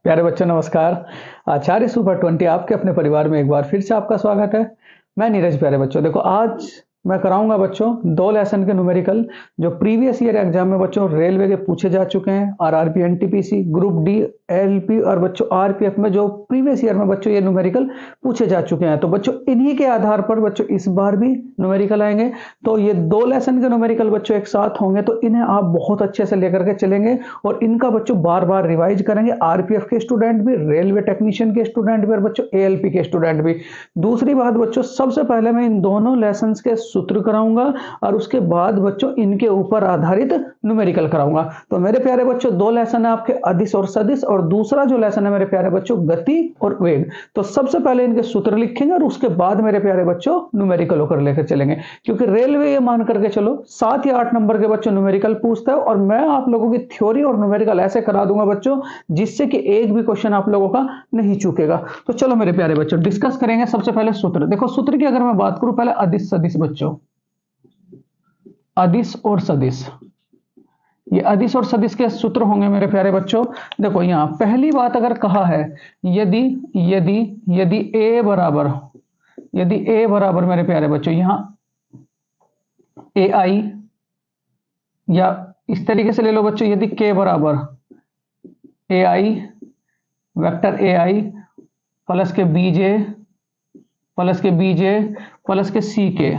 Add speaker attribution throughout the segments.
Speaker 1: प्यारे बच्चों नमस्कार। आचार्य सुपर 20 आपके अपने परिवार में एक बार फिर से आपका स्वागत है। मैं नीरज। प्यारे बच्चों देखो, आज मैं कराऊंगा बच्चों 2 लेसन के न्यूमेरिकल जो प्रीवियस ईयर एग्जाम में बच्चों रेलवे के पूछे जा चुके हैं। RRB, NTPC, group D, LP और बच्चों आरपीएफ में जो प्रीवियस ईयर में बच्चों ये न्यूमेरिकल पूछे जा चुके हैं। तो बच्चों इन्हीं के आधार पर बच्चों इस बार भी न्यूमेरिकल आएंगे। तो ये 2 लेसन के न्यूमेरिकल बच्चों एक साथ होंगे, तो इन्हें आप बहुत अच्छे से लेकर के चलेंगे और इनका बच्चों बार बार रिवाइज करेंगे। आरपीएफ के स्टूडेंट भी, रेलवे टेक्नीशियन के स्टूडेंट भी और बच्चों एएलपी के स्टूडेंट भी। दूसरी बात बच्चों, सबसे पहले मैं इन दोनों लेसन के सूत्र कराऊंगा और उसके बाद बच्चों इनके ऊपर आधारित न्यूमेरिकल कराऊंगा। तो मेरे प्यारे बच्चों 2 लेसन है आपके अदिश और सदिश, और दूसरा जो लेसन है मेरे प्यारे बच्चों गति और वेग। तो सबसे पहले इनके सूत्र लिखेंगे और उसके बाद मेरे प्यारे बच्चों न्यूमेरिकल होकर लेकर चलेंगे, क्योंकि रेलवे ये मान करके चलो 7 या 8 नंबर के बच्चों न्यूमेरिकल पूछता है और मैं आप लोगों की थ्योरी और न्यूमेरिकल ऐसे करा दूंगा बच्चों जिससे कि एक भी क्वेश्चन आप लोगों का नहीं चूकेगा। तो चलो मेरे प्यारे बच्चों डिस्कस करेंगे। सबसे पहले सूत्र देखो, सूत्र की अगर मैं बात करूं पहले अदिश सदिश बच्चों, अदिश और सदिश, ये अदिश और सदिश के सूत्र होंगे मेरे प्यारे बच्चों। देखो यहां पहली बात अगर कहा है यदि यदि यदि ए बराबर, यदि ए बराबर मेरे प्यारे बच्चों यहां ए आई, या इस तरीके से ले लो बच्चों, यदि के बराबर ए आई, वेक्टर ए आई प्लस के बीजे प्लस के बीजे प्लस के सी के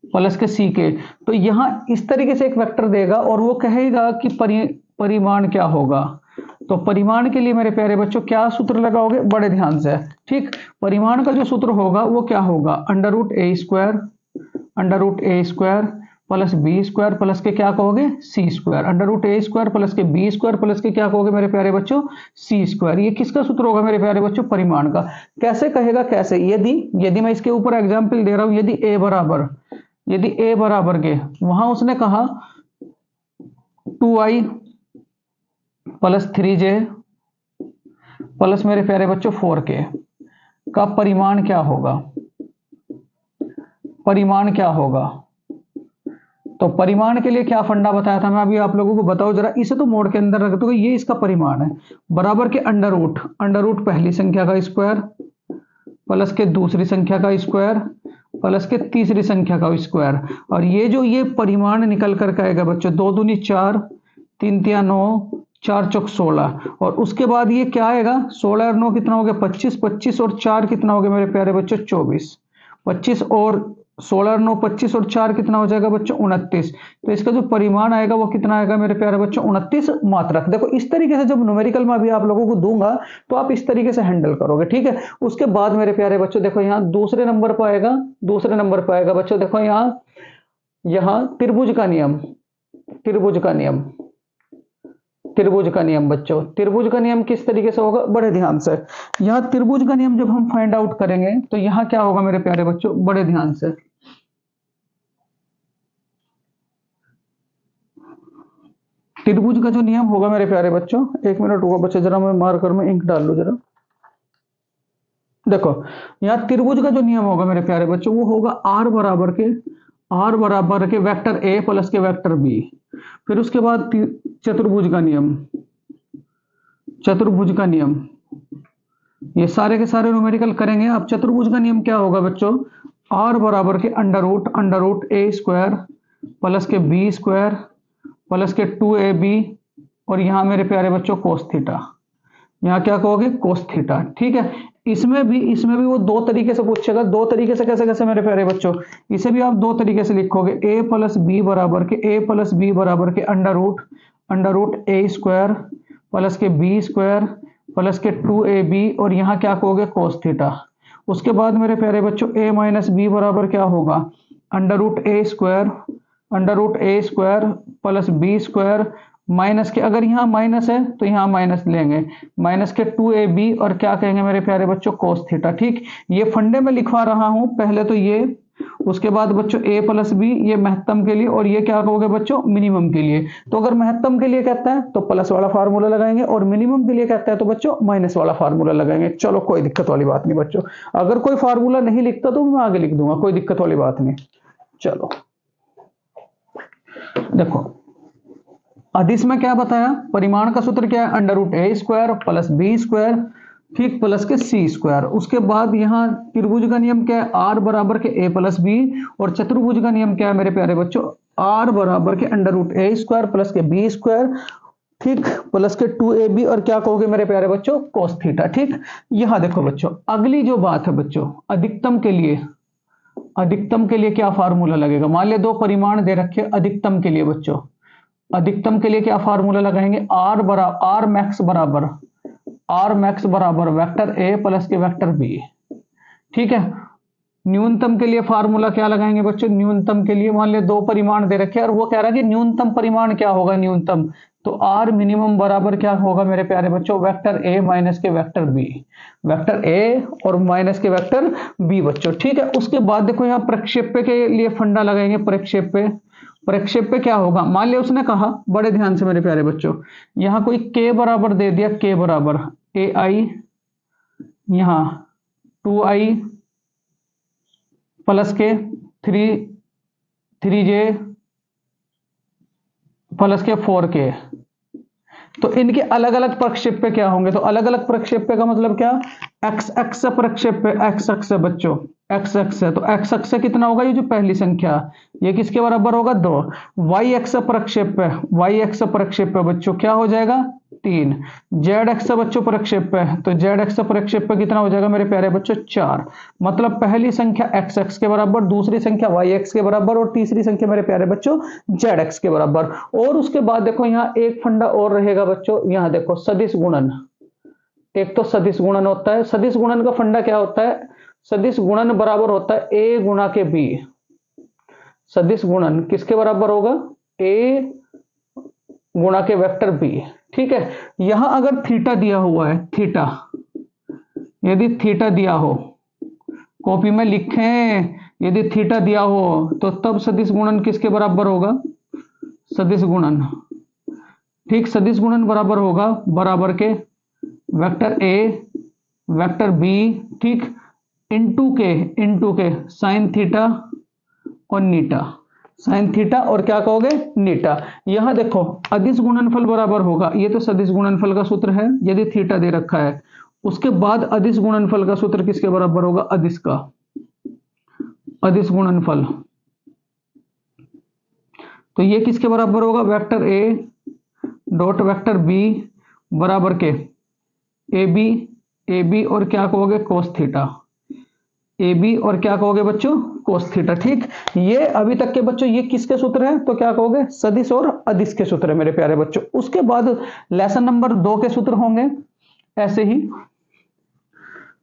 Speaker 1: प्लस के सी के, तो यहां इस तरीके से एक वेक्टर देगा और वो कहेगा कि परिमाण क्या होगा। तो परिमाण के लिए मेरे प्यारे बच्चों क्या सूत्र लगाओगे, बड़े ध्यान से, ठीक। परिमाण का जो सूत्र होगा वो क्या होगा, under root A square plus B square plus के क्या कहोगे C square, under root A square plus के बी स्क्वायर प्लस के क्या कहोगे मेरे प्यारे बच्चों सी स्क्वायर। ये किसका सूत्र होगा मेरे प्यारे बच्चों, परिमाण का। कैसे कहेगा, कैसे, यदि मैं इसके ऊपर एग्जाम्पल दे रहा हूं, यदि ए बराबर के, वहां उसने कहा 2i प्लस 3j प्लस मेरे प्यारे बच्चों 4k का परिमाण क्या होगा, परिमाण क्या होगा। तो परिमाण के लिए क्या फंडा बताया था मैं अभी आप लोगों को बताओ जरा, इसे तो मोड़ के अंदर रख दो, ये इसका परिमाण है, बराबर के अंडर रूट पहली संख्या का स्क्वायर प्लस के दूसरी संख्या का स्क्वायर प्लस के तीसरी संख्या का स्क्वायर। और ये परिमाण निकल कर आएगा बच्चों 2 दूनी 4, 3 तिया 9, 4 चौक 16, और उसके बाद ये क्या आएगा 16 और 9 कितना हो गया 25, 25 और 4 कितना हो गया मेरे प्यारे बच्चों 24, 25 और 16 और 9 25 और 4 कितना हो जाएगा बच्चों 29। तो इसका जो परिमाण आएगा वो कितना आएगा मेरे प्यारे बच्चों 29 मात्रक। देखो इस तरीके से जब न्यूमेरिकल में भी आप लोगों को दूंगा तो आप इस तरीके से हैंडल करोगे, ठीक है। उसके बाद मेरे प्यारे बच्चों देखो यहाँ दूसरे नंबर पर आएगा बच्चों, देखो यहाँ त्रिभुज का नियम बच्चों, त्रिभुज का नियम किस तरीके से होगा, बड़े ध्यान से। यहाँ त्रिभुज का नियम जब हम फाइंड आउट करेंगे तो यहाँ क्या होगा मेरे प्यारे बच्चों, बड़े ध्यान से। त्रिभुज का जो नियम होगा मेरे प्यारे बच्चों, 1 मिनट रुको बच्चे, जरा मैं मार्कर में इंक डाल लूं जरा। देखो यहाँ त्रिभुज का जो नियम होगा मेरे प्यारे बच्चों वो होगा आर बराबर के वेक्टर ए प्लस के वेक्टर बी, फिर उसके बाद चतुर्भुज का नियम, ये सारे के सारे न्यूमेरिकल करेंगे। अब चतुर्भुज का नियम क्या होगा बच्चों, आर बराबर के under root A square plus के बी स्क्वायर प्लस के 2ab, और यहां मेरे प्यारे बच्चों कोस थीटा, यहाँ क्या कहोगे कोस थीटा, ठीक है। इसमें भी वो 2 तरीके से पूछेगा, 2 तरीके से कैसे मेरे प्यारे बच्चों, इसे भी आप 2 तरीके से लिखोगे, a प्लस बी बराबर के under root A square plus के बी स्क्वायर प्लस के 2ab, और यहाँ क्या कहोगे कोस थीटा। उसके बाद मेरे प्यारे बच्चों a माइनस बी बराबर क्या होगा, under root A square plus B square minus के, अगर यहाँ माइनस है तो यहाँ माइनस लेंगे, माइनस के 2ab, और क्या कहेंगे मेरे प्यारे बच्चों कोस थीटा, ठीक। ये फंडे में लिखवा रहा हूं पहले तो ये, उसके बाद बच्चों a प्लस बी ये महत्तम के लिए, और ये क्या कहोगे बच्चों मिनिमम के लिए। तो अगर महत्तम के लिए कहता है तो प्लस वाला फार्मूला लगाएंगे, और मिनिमम के लिए कहता है तो बच्चों माइनस वाला फार्मूला लगाएंगे। चलो कोई दिक्कत वाली बात नहीं बच्चों, अगर कोई फार्मूला नहीं लिखता तो मैं आगे लिख दूंगा, कोई दिक्कत वाली बात नहीं। चलो देखो अदिश में क्या बताया, परिमाण का सूत्र क्या है, under root A square plus B square, ठीक, प्लस के सी स्क्वायर। उसके बाद यहाँ त्रिभुज का नियम क्या है, आर बराबर के ए प्लस बी, और चतुर्भुज का नियम क्या है मेरे प्यारे बच्चों, आर बराबर के under root A square plus के बी स्क्वायर, ठीक, प्लस के 2ab, और क्या कहोगे मेरे प्यारे बच्चों, कोस थीटा। ठीक, यहां देखो बच्चों, अगली जो बात है बच्चों, अधिकतम के लिए क्या फार्मूला लगेगा। मान लिया दो परिमाण दे रखे अधिकतम के लिए बच्चों, अधिकतम के लिए क्या फार्मूला लगाएंगे, आर मैक्स बराबर वेक्टर ए प्लस के वेक्टर बी। ठीक है, न्यूनतम के लिए फार्मूला क्या लगाएंगे बच्चों, न्यूनतम के लिए मान लिया दो परिमाण दे रखे हैं और वो कह रहा है कि न्यूनतम परिमाण क्या होगा, न्यूनतम, तो आर मिनिमम बराबर क्या होगा मेरे प्यारे बच्चों, वेक्टर ए माइनस के वेक्टर बी, वेक्टर ए और माइनस के वेक्टर बी बच्चों। ठीक है, उसके बाद देखो यहाँ प्रक्षेप्य के लिए फंडा लगाएंगे, प्रक्षेप्य क्या होगा, मान लिया उसने कहा, बड़े ध्यान से मेरे प्यारे बच्चों, यहाँ कोई के बराबर दे दिया, के बराबर ए आई, यहाँ 2i प्लस के 3j प्लस के 4k, तो इनके अलग अलग प्रक्षेप्य क्या होंगे, तो अलग अलग प्रक्षेप्य का मतलब क्या, एक्स एक्स प्रक्षेप्य, एक्स एक्स है बच्चों, एक्स एक्स है, तो एक्स एक्स कितना होगा, ये जो पहली संख्या ये किसके बराबर होगा, 2। वाई एक्स प्रक्षेप्य बच्चों क्या हो जाएगा, 3। जेड एक्स बच्चों प्रक्षेप्य, तो जेड एक्स प्रक्षेप्य कितना हो जाएगा मेरे प्यारे बच्चों, 4। मतलब पहली संख्या एक्स एक्स के बराबर, दूसरी संख्या वाई एक्स के बराबर, और तीसरी संख्या मेरे प्यारे बच्चों जेड एक्स के बराबर। और उसके बाद देखो यहाँ एक फंडा और रहेगा बच्चों, यहाँ देखो सदिश गुणन, एक तो सदिश गुणन होता है, सदिश गुणन का फंडा क्या होता है, सदिश गुणन बराबर होता है ए गुणा के बी, सदिश गुणन किसके बराबर होगा, ए गुणा के वेक्टर बी। ठीक है, यहां अगर थीटा दिया हुआ है, थीटा, यदि थीटा दिया हो, कॉपी में लिखें, यदि थीटा दिया हो तो तब सदिश गुणन किसके बराबर होगा, सदिश गुणन, ठीक, सदिश गुणन बराबर होगा बराबर के वेक्टर ए वेक्टर बी, ठीक, इनटू के साइन थीटा और नीटा, साइन थीटा और क्या कहोगे, नीटा। यहां देखो अदिश गुणनफल बराबर होगा, ये तो सदिश गुणनफल का सूत्र है, यदि थीटा दे रखा है, उसके बाद अदिश गुणनफल का सूत्र किसके बराबर होगा, अदिश का, अदिश गुणनफल, तो ये किसके बराबर होगा, vector A dot vector B बराबर के ए बी और क्या कहोगे, कोस थीटा, ए बी और क्या कहोगे बच्चों, कोस थीटा। ठीक, ये अभी तक के बच्चों ये किसके सूत्र हैं, तो क्या कहोगे, सदिश और अदिश के सूत्र है मेरे प्यारे बच्चों। उसके बाद लेसन नंबर 2 के सूत्र होंगे ऐसे ही,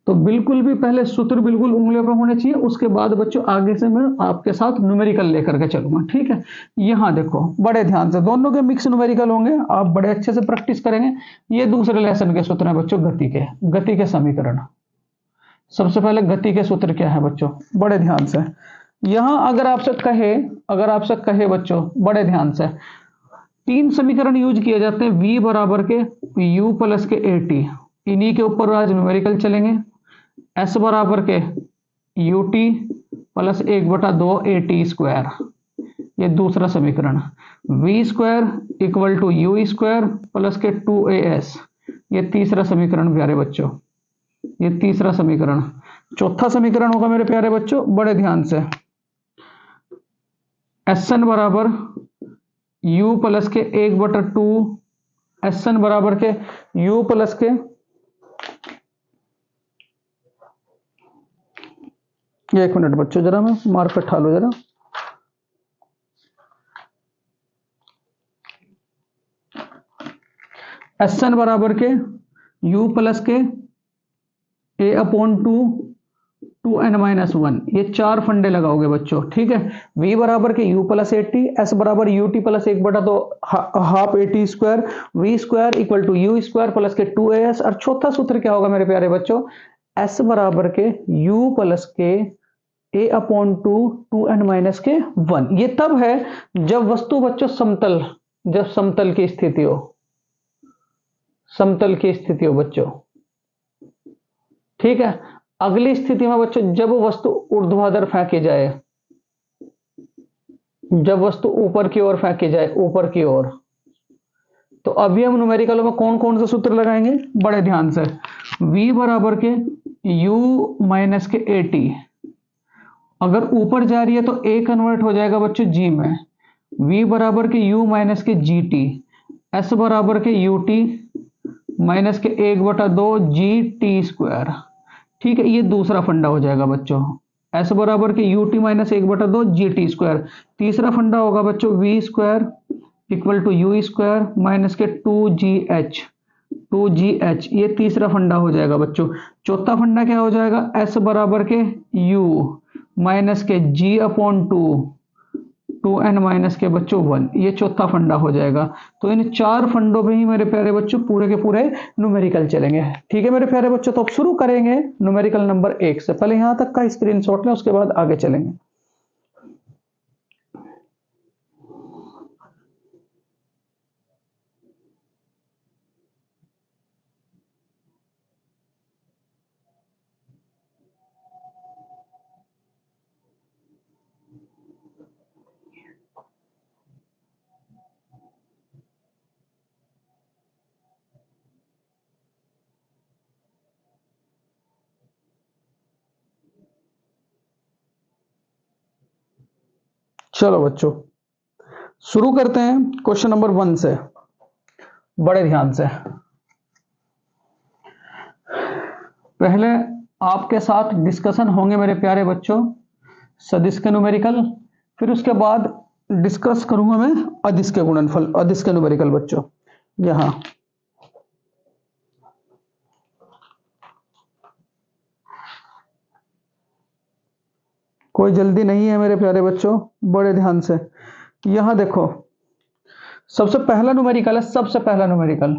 Speaker 1: तो बिल्कुल भी पहले सूत्र बिल्कुल उंगलियों पर होने चाहिए, उसके बाद बच्चों आगे से मैं आपके साथ न्यूमेरिकल लेकर के चलूंगा। ठीक है, यहां देखो बड़े ध्यान से, दोनों के मिक्स न्यूमेरिकल होंगे, आप बड़े अच्छे से प्रैक्टिस करेंगे। ये दूसरे लेसन के सूत्र हैं बच्चों, गति के समीकरण। सबसे पहले गति के सूत्र क्या है बच्चों, बड़े ध्यान से, यहां अगर आपसे कहे बच्चों, बड़े ध्यान से, 3 समीकरण यूज किए जाते हैं, v बराबर के u प्लस के at, इन्हीं के ऊपर आज न्यूमेरिकल चलेंगे। s बराबर के ut प्लस 1/2 at स्क्वायर, ये दूसरा समीकरण। v square equal to u square plus के 2as, ये तीसरा समीकरण प्यारे बच्चों, ये तीसरा समीकरण। चौथा समीकरण होगा मेरे प्यारे बच्चों, बड़े ध्यान से, Sn बराबर u प्लस के 1/2, Sn बराबर के u प्लस के, ये 1 मिनट बच्चों, जरा मैं मार्कर उठा लो जरा, Sn बराबर के u प्लस के a/2 2n-1, ये 4 फंडे लगाओगे बच्चों। ठीक है, v बराबर के u प्लस at, s बराबर ut plus 1/2 half at square, v square equal to u square plus के 2as, और चौथा सूत्र क्या होगा मेरे प्यारे बच्चों, s बराबर के u प्लस के a/2 2n-1। ये तब है जब वस्तु बच्चों समतल, जब समतल की स्थिति हो, समतल की स्थिति हो बच्चों। ठीक है, अगली स्थिति में बच्चों जब वस्तु ऊर्ध्वाधर फेंकी जाए, जब वस्तु ऊपर की ओर फेंकी जाए, ऊपर की ओर, तो अभी हम न्यूमेरिकल में कौन कौन सा सूत्र लगाएंगे, बड़े ध्यान से। v बराबर के u माइनस के at, अगर ऊपर जा रही है तो a कन्वर्ट हो जाएगा बच्चों g में, v बराबर के u माइनस के gt, s बराबर के ut माइनस के 1/2 gt स्क्वायर। ठीक है, ये दूसरा फंडा हो जाएगा बच्चों, s बराबर के ut माइनस 1/2 gt स्क्वायर। तीसरा फंडा होगा बच्चों v square equal to u square minus के 2gh, ये तीसरा फंडा हो जाएगा बच्चों। चौथा फंडा क्या हो जाएगा, s बराबर के u माइनस के g अपॉन 2n माइनस के बच्चों 1, ये चौथा फंडा हो जाएगा। तो इन 4 फंडों पे ही मेरे प्यारे बच्चों पूरे के पूरे न्यूमेरिकल चलेंगे। ठीक है मेरे प्यारे बच्चों, तो अब शुरू करेंगे न्यूमेरिकल नंबर 1 से। पहले यहां तक का स्क्रीनशॉट लें, उसके बाद आगे चलेंगे। चलो बच्चों शुरू करते हैं क्वेश्चन नंबर 1 से, बड़े ध्यान से। पहले आपके साथ डिस्कशन होंगे मेरे प्यारे बच्चों सदिश के न्यूमेरिकल, फिर उसके बाद डिस्कस करूंगा मैं अदिश के गुणनफल, अदिश के न्यूमेरिकल बच्चों। यहां कोई जल्दी नहीं है मेरे प्यारे बच्चों, बड़े ध्यान से। यहां देखो, सबसे पहला न्यूमेरिकल है, सबसे पहला न्यूमेरिकल।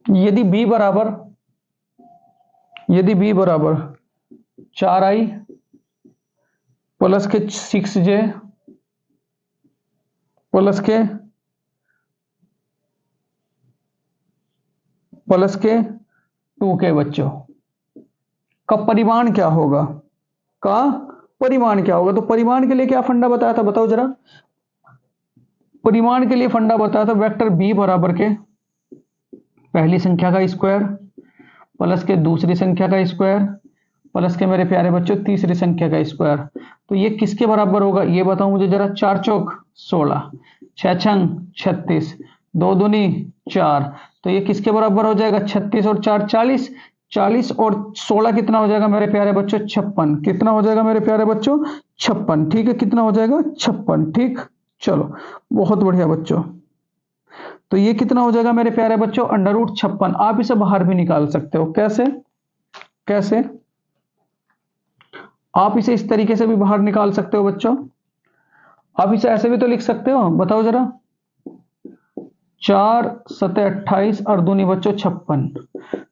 Speaker 1: यदि b बराबर 4i प्लस के 6j प्लस के 2k बच्चों का परिमाण क्या होगा, तो परिमाण के लिए क्या फंडा बताया था, बताओ जरा। परिमाण के लिए फंडा बताया था वेक्टर b बराबर के पहली संख्या का स्क्वायर प्लस के दूसरी संख्या का स्क्वायर प्लस के मेरे प्यारे बच्चों तीसरी संख्या का स्क्वायर। तो ये किसके बराबर होगा, ये बताओ मुझे जरा। 4 चौक 16, 6 छंग 36, 2 दूनी 4, तो ये किसके बराबर हो जाएगा, 36 और 4 40, 40 और 16 कितना हो जाएगा मेरे प्यारे बच्चों, 56। कितना हो जाएगा मेरे प्यारे बच्चों, 56। ठीक है, कितना हो जाएगा, 56। ठीक, चलो बहुत बढ़िया बच्चों। तो ये कितना हो जाएगा मेरे प्यारे बच्चों, √56। आप इसे बाहर भी निकाल सकते हो, कैसे आप इसे इस तरीके से भी बाहर निकाल सकते हो बच्चों। आप इसे ऐसे भी तो लिख सकते हो, बताओ जरा। 4 सते 28 और दूनी बच्चों 56।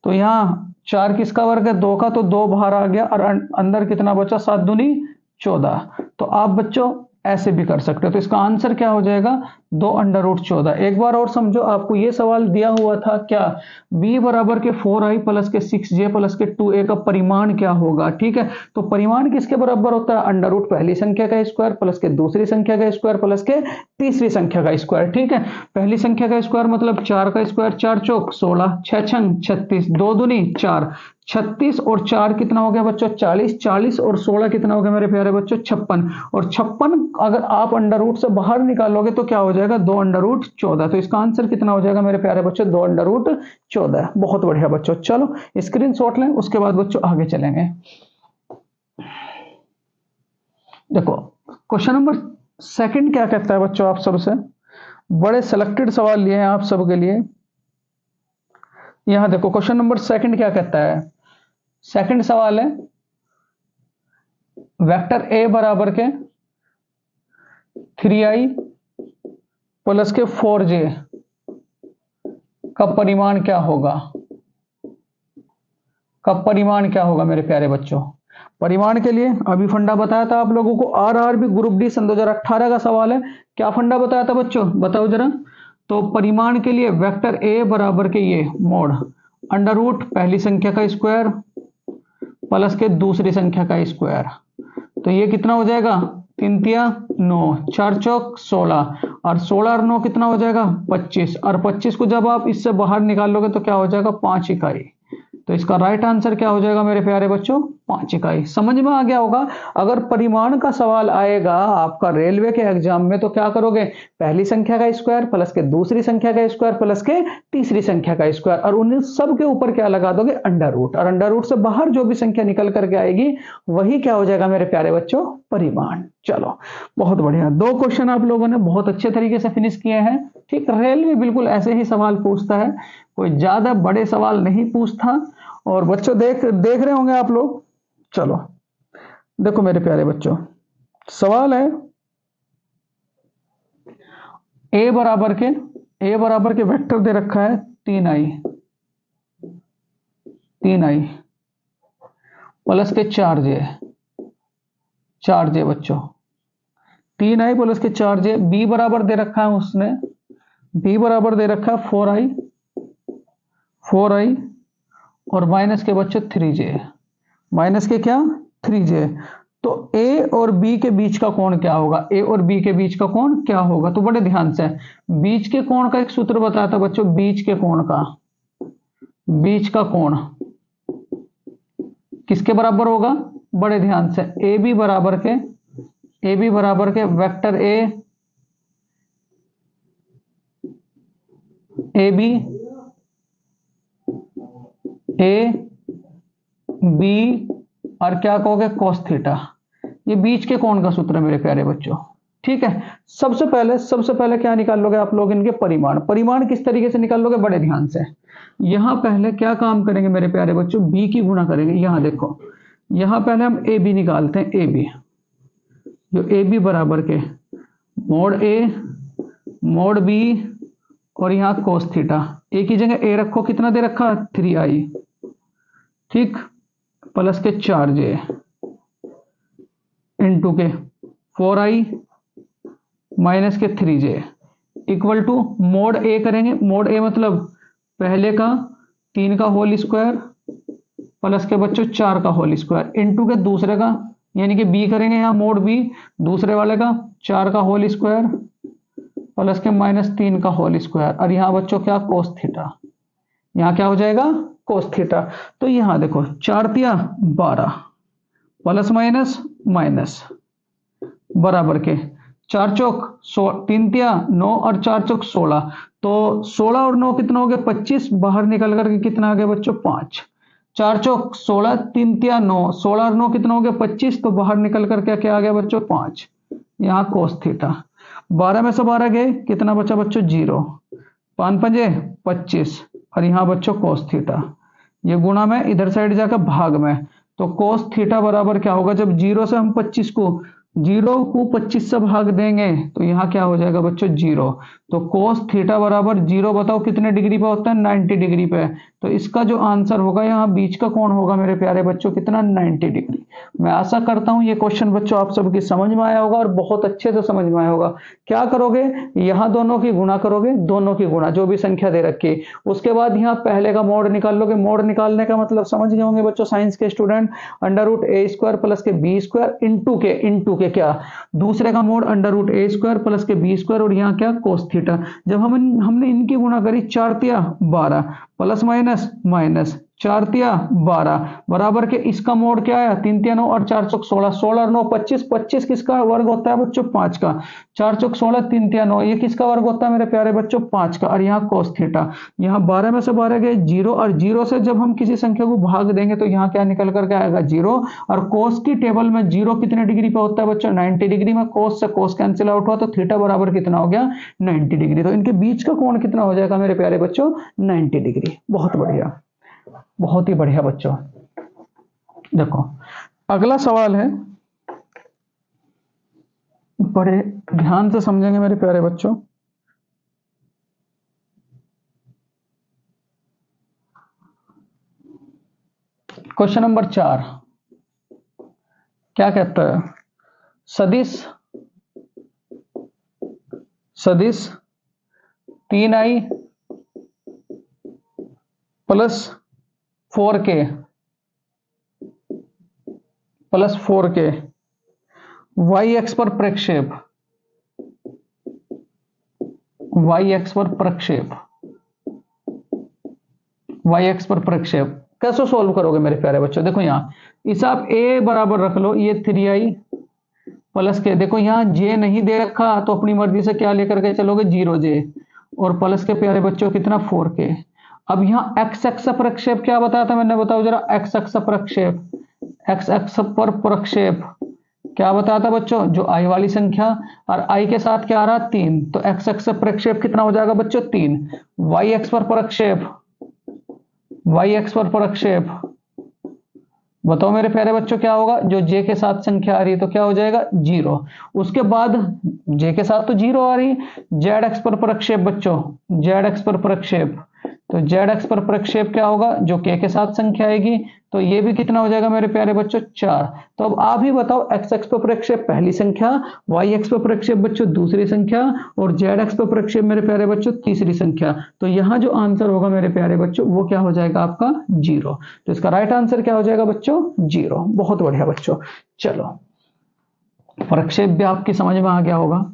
Speaker 1: तो यहाँ 4 किसका वर्ग है, 2 का, तो 2 बाहर आ गया और अंदर कितना बचा, 7 दूनी 14। तो आप बच्चों ऐसे भी कर सकते हो। तो इसका आंसर क्या हो जाएगा, 2√14। एक बार और समझो, आपको ये सवाल दिया हुआ था क्या, b बराबर के 4i प्लस के 6j प्लस के 2a का परिमाण क्या होगा। ठीक है, तो परिमाण किसके बराबर होता है, अंडर रूट पहली संख्या का स्क्वायर प्लस के दूसरी संख्या का स्क्वायर प्लस के तीसरी संख्या का स्क्वायर। ठीक है, पहली संख्या का स्क्वायर मतलब 4 का स्क्वायर, 4 चौक 16, 6 छंग 36, 2 दूनी 4, 36 और 4 कितना हो गया बच्चों, 40, 40 और 16 कितना हो गया मेरे प्यारे बच्चों, 56। और 56 अगर आप अंडर रूट से बाहर निकालोगे तो क्या हो जाएगा, 2√14। तो इसका आंसर कितना हो जाएगा मेरे प्यारे बच्चों, 2√14। बहुत बढ़िया बच्चों, चलो स्क्रीनशॉट लें, उसके बाद बच्चों आगे चलेंगे। देखो क्वेश्चन नंबर 2 क्या कहता है बच्चों, आप सबसे बड़े सिलेक्टेड सवाल लिए हैं आप सबके लिए। यहां देखो क्वेश्चन नंबर 2 क्या कहता है, सेकंड सवाल है वेक्टर a बराबर के 3i प्लस के 4j का परिमाण क्या होगा, मेरे प्यारे बच्चों। परिमाण के लिए अभी फंडा बताया था आप लोगों को, आरआरबी ग्रुप डी सन 2018 का सवाल है। क्या फंडा बताया था बच्चों, बताओ जरा। तो परिमाण के लिए वेक्टर ए बराबर के ये मोड अंडर रूट पहली संख्या का स्क्वायर प्लस के दूसरी संख्या का स्क्वायर। तो ये कितना हो जाएगा, 3 तिया 9, 4 चौक 16, और 16 और 9 कितना हो जाएगा 25, और 25 को जब आप इससे बाहर निकालोगे तो क्या हो जाएगा 5 इकाई। तो इसका राइट आंसर क्या हो जाएगा मेरे प्यारे बच्चों, 5 इकाई। समझ में आ गया होगा। अगर परिमाण का सवाल आएगा आपका रेलवे के एग्जाम में तो क्या करोगे, पहली संख्या का स्क्वायर प्लस के दूसरी संख्या का स्क्वायर प्लस के तीसरी संख्या का स्क्वायर, और उन सब के ऊपर क्या लगा दोगे, अंडर रूट, और अंडर रूट से बाहर जो भी संख्या निकल करके आएगी वही क्या हो जाएगा मेरे प्यारे बच्चों, परिमाण। चलो बहुत बढ़िया, 2 क्वेश्चन आप लोगों ने बहुत अच्छे तरीके से फिनिश किए हैं। ठीक, रेलवे बिल्कुल ऐसे ही सवाल पूछता है, कोई ज्यादा बड़े सवाल नहीं पूछता। और बच्चों देख देख रहे होंगे आप लोग। चलो देखो मेरे प्यारे बच्चों, सवाल है ए बराबर के वेक्टर दे रखा है 3i प्लस के 4j बच्चों, 3i प्लस के 4j। बी बराबर दे रखा है उसने, बी बराबर दे रखा है 4i और माइनस के बच्चों 3j, माइनस के क्या 3j। तो ए और बी के बीच का कोण क्या होगा, ए और बी के बीच का कोण क्या होगा, तो बड़े ध्यान से बीच के कोण का एक सूत्र बताया था बच्चों, बीच के कोण का, बीच का कोण किसके बराबर होगा, बड़े ध्यान से ए बी बराबर के vector A B A B और क्या कहोगे cos थीटा। ये बीच के कोण का सूत्र है मेरे प्यारे बच्चों। ठीक है, सबसे पहले क्या निकाल लोगे आप लोग, इनके परिमाण। परिमाण किस तरीके से निकाल लोगे, बड़े ध्यान से। यहां पहले क्या काम करेंगे मेरे प्यारे बच्चों, बी की गुणा करेंगे। यहां देखो, यहां पहले हम ए बी निकालते हैं, ए बी, जो ए बी बराबर के मोड ए मोड बी और यहां cos थीटा। ए की जगह ए रखो, कितना दे रखा 3i, ठीक, प्लस के 4j इंटू के 4i माइनस के 3j इक्वल टू मोड ए करेंगे। मोड ए मतलब पहले का 3 का होल स्क्वायर प्लस के बच्चों 4 का होल स्क्वायर इंटू के दूसरे का, यानी कि बी करेंगे यहाँ मोड बी, दूसरे वाले का 4 का होल स्क्वायर प्लस के माइनस 3 का होल स्क्वायर, और यहाँ बच्चों क्या cos थीटा, यहाँ क्या हो जाएगा cos थीटा। तो यहाँ देखो 4 तिया 12 प्लस माइनस माइनस बराबर के 4 चौक 3 तिया 9 और 4 चौक 16। तो 16 और 9 कितना हो गया 25, बाहर निकल करके कितना आ गया बच्चों 5। 4 चौक 16, 3 तिया 9, 16 और 9 कितना हो गया 25, तो बाहर निकल करके क्या आ गया बच्चों 5। यहाँ cos थीटा 12 में से 12 गए, कितना बचा बच्चों 0, 5 पंजे 25, और यहाँ बच्चों cos थीटा, ये गुणा में इधर साइड जाकर भाग में। तो cos थीटा बराबर क्या होगा, जब 0 से हम 25 से भाग देंगे तो यहाँ क्या हो जाएगा बच्चों 0। तो cos थीटा बराबर 0 बताओ कितने डिग्री पे होता है, 90 डिग्री पे। तो इसका जो आंसर होगा यहाँ बीच का कोण होगा मेरे प्यारे बच्चों कितना, 90 डिग्री। मैं आशा करता हूं ये क्वेश्चन बच्चों आप सबकी समझ में आया होगा और बहुत अच्छे से समझ में आया होगा। क्या करोगे, यहाँ दोनों की गुणा करोगे, दोनों की गुणा जो भी संख्या दे रखी है, उसके बाद यहाँ पहले का मोड निकाल लोगे। मोड निकालने का मतलब समझ गए होंगे बच्चों साइंस के student, under root A square plus के बी स्क्वायर इंटू के क्या, दूसरे का mode under root A square plus के बी स्क्वायर और यहाँ क्या cos थीटा। जब हमने इनकी गुणा करी 4 तिया 12 प्लस माइनस माइनस 4 तिया 12 बराबर के इसका मोड क्या आया 3 तिया 9 और 4 चौक 16, 16 और 9 25, 25 किसका वर्ग होता है बच्चों 5 का, 4 चौक 16 3 तिया 9, ये किसका वर्ग होता है मेरे प्यारे बच्चों 5 का, और यहाँ cos थीटा। यहाँ 12 में से 12 गए 0, और 0 से जब हम किसी संख्या को भाग देंगे तो यहाँ क्या निकल करके आएगा 0, और cos की टेबल में 0 कितने डिग्री पे होता है बच्चों 90 डिग्री में, cos से cos कैंसिल आउट हुआ तो थीटा बराबर कितना हो गया 90 डिग्री। तो इनके बीच का कोण कितना हो जाएगा मेरे प्यारे बच्चों 90 डिग्री। बहुत बढ़िया, बहुत ही बढ़िया बच्चों। देखो अगला सवाल है, बड़े ध्यान से समझेंगे मेरे प्यारे बच्चों। क्वेश्चन नंबर 4, क्या कहता है, सदिश सदिश 3i plus 4k Y x पर प्रक्षेप, वाई एक्स पर प्रक्षेप कैसे सोल्व करोगे मेरे प्यारे बच्चों? देखो यहां इसे आप a बराबर रख लो, ये 3i प्लस के, देखो यहां j नहीं दे रखा तो अपनी मर्जी से क्या लेकर के चलोगे, 0j, और प्लस के प्यारे बच्चों कितना 4k। अब यहां x एक्स प्रक्षेप क्या बताया था मैंने, बताओ जरा, x एक्स प्रक्षेप, x एक्स पर प्रक्षेप क्या बताया था बच्चों, जो i वाली संख्या और i के साथ क्या आ रहा 3, तो x एक्स प्रक्षेप कितना हो जाएगा बच्चों 3। y एक्स पर प्रक्षेप, y एक्स पर प्रक्षेप बताओ मेरे प्यारे बच्चों क्या होगा, जो j के साथ संख्या आ रही है तो क्या हो जाएगा 0। उसके बाद j के साथ तो 0 आ रही, z एक्स पर प्रक्षेप बच्चों, z एक्स पर प्रक्षेप, तो z एक्स पर प्रक्षेप क्या होगा, जो k के साथ संख्या आएगी, तो ये भी कितना हो जाएगा मेरे प्यारे बच्चों 4। तो अब आप ही बताओ, x एक्स पर प्रक्षेप पहली संख्या, y एक्स पर प्रक्षेप बच्चों दूसरी संख्या, और z एक्स पर प्रक्षेप मेरे प्यारे बच्चों तीसरी संख्या। तो यहां जो आंसर होगा मेरे प्यारे बच्चों वो क्या हो जाएगा आपका 0। तो इसका राइट आंसर क्या हो जाएगा बच्चों 0। बहुत बढ़िया बच्चों, चलो प्रक्षेप भी आपकी समझ में आ गया होगा।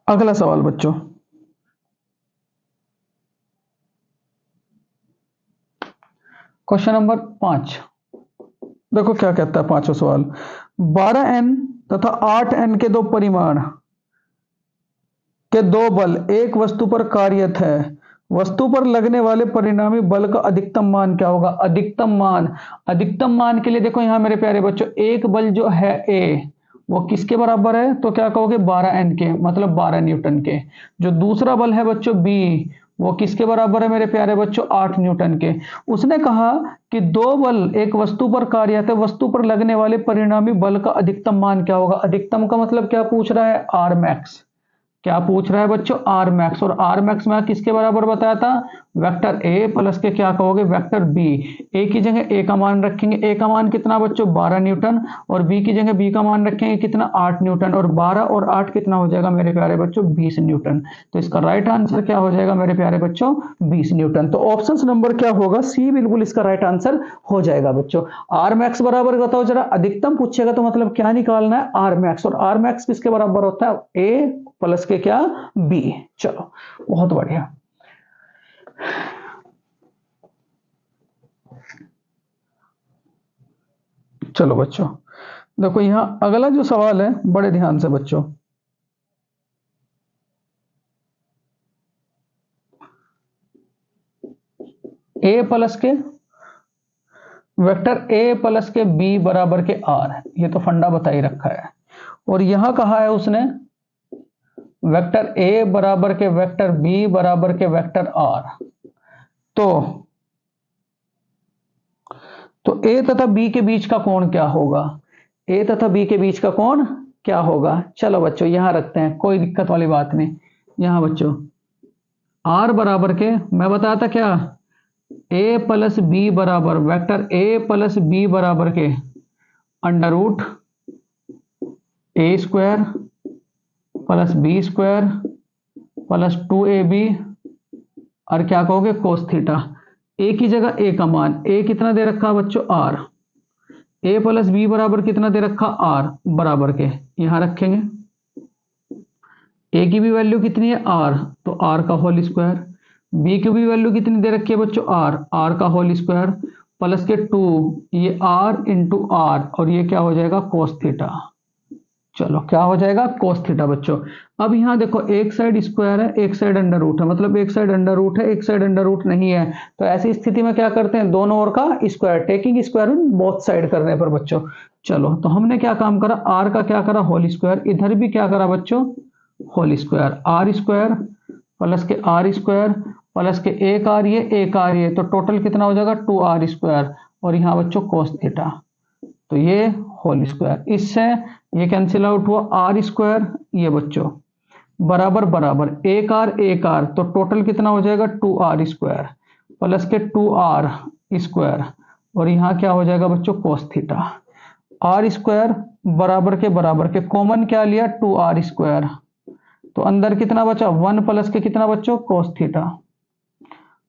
Speaker 1: अगला सवाल बच्चों, क्वेश्चन नंबर 5। देखो क्या कहता है पांचवा सवाल, 12n तथा 8n के दो परिमाण के दो बल एक वस्तु पर कार्यरत है, वस्तु पर लगने वाले परिणामी बल का अधिकतम मान क्या होगा? अधिकतम मान के लिए देखो यहां मेरे प्यारे बच्चों, एक बल जो है A वो किसके बराबर है, तो क्या कहोगे 12n के, मतलब 12 न्यूटन के। जो दूसरा बल है बच्चों B वो किसके बराबर है मेरे प्यारे बच्चों 8 न्यूटन के। उसने कहा कि दो बल एक वस्तु पर कार्यरत है, वस्तु पर लगने वाले परिणामी बल का अधिकतम मान क्या होगा। अधिकतम का मतलब क्या पूछ रहा है, आर मैक्स। क्या पूछ रहा है बच्चों, आर मैक्स। और आर मैक्स में किसके बराबर बताया था, वेक्टर ए प्लस के क्या कहोगे वेक्टर बी। ए की जगह ए का मान रखेंगे, ए का मान कितना बच्चों 12 न्यूटन, और बी की जगह बी का मान रखेंगे कितना 8 न्यूटन, और 12 और 8 कितना हो जाएगा मेरे प्यारे बच्चों 20 न्यूटन। तो इसका राइट आंसर क्या हो जाएगा मेरे प्यारे बच्चों 20 न्यूटन। तो ऑप्शन नंबर क्या होगा, सी बिल्कुल इसका राइट आंसर हो जाएगा बच्चों। आर मैक्स बराबर बताओ जरा, अधिकतम पूछेगा तो मतलब क्या निकालना है आर मैक्स, और आर मैक्स किसके बराबर होता है ए प्लस के क्या बी। चलो बहुत बढ़िया। चलो बच्चों देखो यहां अगला जो सवाल है बड़े ध्यान से बच्चों, ए प्लस के वेक्टर ए प्लस के बी बराबर के आर, ये तो फंडा बता ही रखा है। और यहां कहा है उसने वेक्टर ए बराबर के वेक्टर बी बराबर के वेक्टर आर। तो ए तथा बी के बीच का कोण क्या होगा, ए तथा बी के बीच का कोण क्या होगा। चलो बच्चों यहां रखते हैं, कोई दिक्कत वाली बात नहीं। यहां बच्चों आर बराबर के, मैं बताया था क्या, ए प्लस बी बराबर वेक्टर ए प्लस बी बराबर के under root A square plus B square plus 2ab, और क्या कहोगे कोस थीटा। ए की जगह ए का मान, ए कितना दे रखा बच्चों आर, ए प्लस बी बराबर कितना दे रखा आर बराबर के, यहां रखेंगे। ए की भी वैल्यू कितनी है आर, तो आर का होल स्क्वायर। बी की भी वैल्यू कितनी दे रखी है बच्चों आर, आर का होल स्क्वायर प्लस के 2, ये आर इंटू आर, और ये क्या हो जाएगा कोस थीटा। चलो क्या हो जाएगा कोस थीटा बच्चों। अब यहां देखो एक साइड स्क्वायर है एक साइड अंडर रूट है, मतलब एक साइड अंडर रूट है एक साइड अंडर रूट नहीं है, तो ऐसी स्थिति में क्या करते हैं दोनों ओर का square, taking square root both side करने पर बच्चों। चलो तो हमने क्या काम करा, आर का क्या करा होल स्क्वायर, इधर भी क्या करा बच्चों whole square, r square plus के आर स्क्वायर प्लस के एक आर ये, तो टोटल कितना हो जाएगा 2r स्क्वायर, और यहाँ बच्चों कोस थीटा, तो ये होल स्क्वायर, इससे ये कैंसिल आउट हुआ आर स्क्वायर, ये बच्चों बराबर बराबर एक आर, तो टोटल कितना हो जाएगा 2r स्क्वायर प्लस के 2r स्क्वायर और यहाँ क्या हो जाएगा बच्चों कोस थीटा। आर स्क्वायर बराबर के कॉमन क्या लिया 2r स्क्वायर, तो अंदर कितना बचा 1 प्लस के कितना बच्चों कोस थीटा,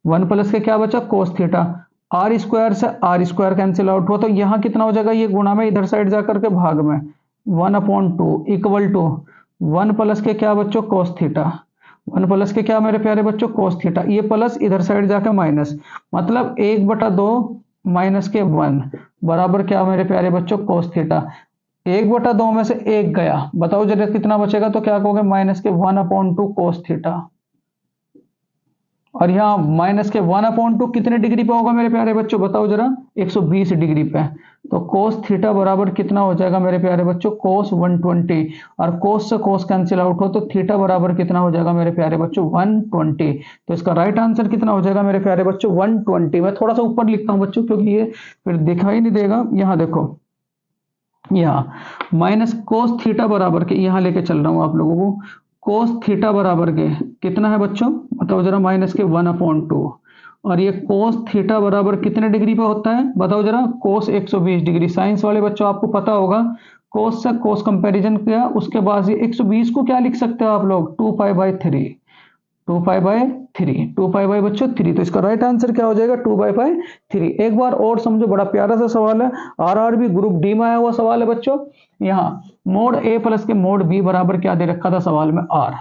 Speaker 1: 1 प्लस के क्या बचा कोस थीटा। आर स्क्वायर से आर स्क्वायर कैंसिल आउट हुआ तो यहाँ कितना हो जाएगा, ये गुणा में इधर साइड जाकर के भाग में 1/2 इक्वल टू 1 प्लस के क्या बच्चों कोस थीटा, 1 प्लस के क्या मेरे प्यारे बच्चों कोस थीटा, ये प्लस इधर साइड जाकर माइनस, मतलब 1/2 माइनस के 1 बराबर क्या मेरे प्यारे बच्चों कोस थीटा। 1/2 में से 1 गया, बताओ जरा कितना बचेगा, तो क्या कहोगे माइनस के 1/2 कोस थीटा। और यहाँ माइनस के 1/2 कितने डिग्री पे होगा मेरे प्यारे बच्चों, बताओ जरा 120 डिग्री पे। तो कोस थीटा बराबर कितना हो जाएगा मेरे प्यारे बच्चों कोस 120, और कोस से कोस कैंसिल आउट हो तो थीटा बराबर कितना हो जाएगा मेरे प्यारे बच्चों 120। तो इसका राइट आंसर कितना हो जाएगा मेरे प्यारे बच्चों 120। मैं थोड़ा सा ऊपर लिखता हूं बच्चों क्योंकि ये फिर दिखाई नहीं देगा। यहाँ देखो, यहाँ माइनस कोस थीटा बराबर के, यहाँ लेके चल रहा हूं आप लोगों को, कोस थीटा बराबर के कितना है बच्चों, बताओ जरा माइनस के 1/2, और ये कोस थीटा बराबर कितने डिग्री पे होता है, बताओ जरा कोस 120 डिग्री। साइंस वाले बच्चों आपको पता होगा, कोस से कोस कंपैरिजन किया, उसके बाद ये 120 को क्या लिख सकते हो आप लोग 2π/3, 2π/3, 2π बच्चों 3। तो इसका राइट आंसर क्या हो जाएगा 2π/3। एक बार और समझो, बड़ा प्यारा सा सवाल है, आरआरबी ग्रुप डी में आया हुआ सवाल है बच्चों। यहाँ मोड ए प्लस के मोड बी बराबर क्या दे रखा था सवाल में आर,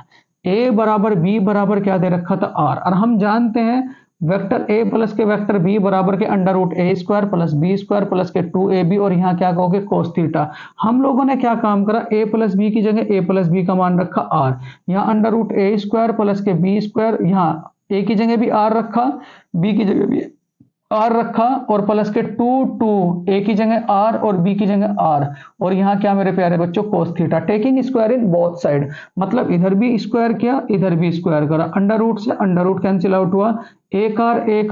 Speaker 1: ए बराबर बी बराबर क्या दे रखा था आर, और हम जानते हैं वेक्टर ए प्लस के वेक्टर बी बराबर के under root A square plus B square plus के 2ab, और यहाँ क्या कहोगे कोस थीटा। हम लोगों ने क्या काम करा, ए प्लस बी की जगह ए प्लस बी का मान रखा आर, यहाँ under root A square plus के बी स्क्वायर, यहाँ ए की जगह भी आर रखा, बी की जगह भी आर रखा, और प्लस के 2 ए की जगह आर और बी की जगह आर, और यहाँ क्या मेरे प्यारे बच्चों cos theta, taking square in both side, मतलब इधर भी स्क्वायर किया इधर भी स्क्वायर करा, अंडर रूट से अंडर रूट कैंसिल आउट हुआ, एक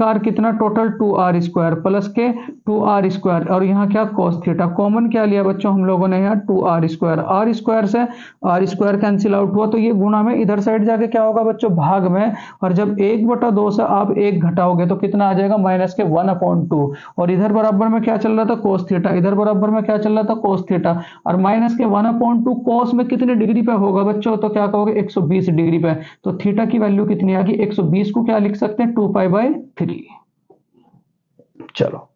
Speaker 1: आर कितना टोटल 2r स्क्वायर प्लस के 2r स्क्वायर, और यहाँ क्या कोस थीटा, कॉमन क्या लिया बच्चों हम लोगों ने यहाँ 2r स्क्वायर, आर स्क्वायर से आर स्क्वायर कैंसिल आउट हुआ तो ये गुणा में इधर साइड जाके क्या होगा बच्चों भाग में, और जब 1/2 से आप 1 घटाओगे तो कितना आ जाएगा माइनस के 1/2, और इधर बराबर में क्या चल रहा था कोस थीटा, इधर बराबर में क्या चल रहा था कोस थीटा, और माइनस के 1/2 कोस में कितने डिग्री पे होगा बच्चों, तो क्या कहोगे 120 डिग्री पे। तो थीटा की वैल्यू कितनी आ गई 120 को क्या लिख सकते हैं 2π/3। चलो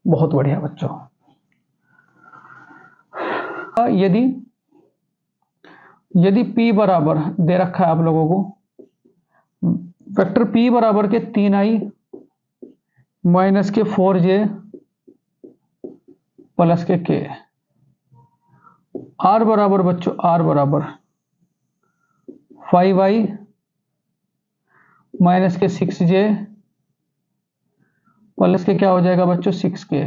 Speaker 1: बहुत बढ़िया बच्चों। यदि P बराबर दे रखा है आप लोगों को, वेक्टर P बराबर के 3i माइनस के 4j प्लस के k, R बराबर बच्चों R बराबर 5i माइनस के 6j प्लस के क्या हो जाएगा बच्चों 6k।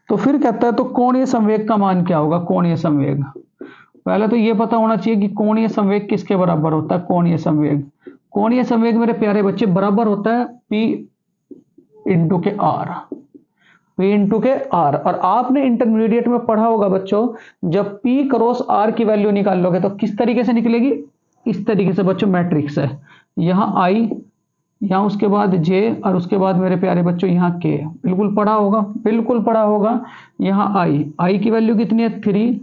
Speaker 1: तो फिर कहता है तो कोणीय संवेग का मान क्या होगा, कोणीय संवेग, पहले तो ये पता होना चाहिए कि कोणीय संवेग किसके बराबर होता है। कोणीय संवेग मेरे प्यारे बच्चे बराबर होता है P इंटू के R, P इंटू के R। और आपने इंटरमीडिएट में पढ़ा होगा बच्चों, जब P क्रॉस R की वैल्यू निकाल लोगे तो किस तरीके से निकलेगी, इस तरीके से बच्चों, मैट्रिक्स है, यहाँ I, यहाँ उसके बाद J, और उसके बाद मेरे प्यारे बच्चों यहाँ K। बिल्कुल पढ़ा होगा। यहाँ I की वैल्यू कितनी है 3,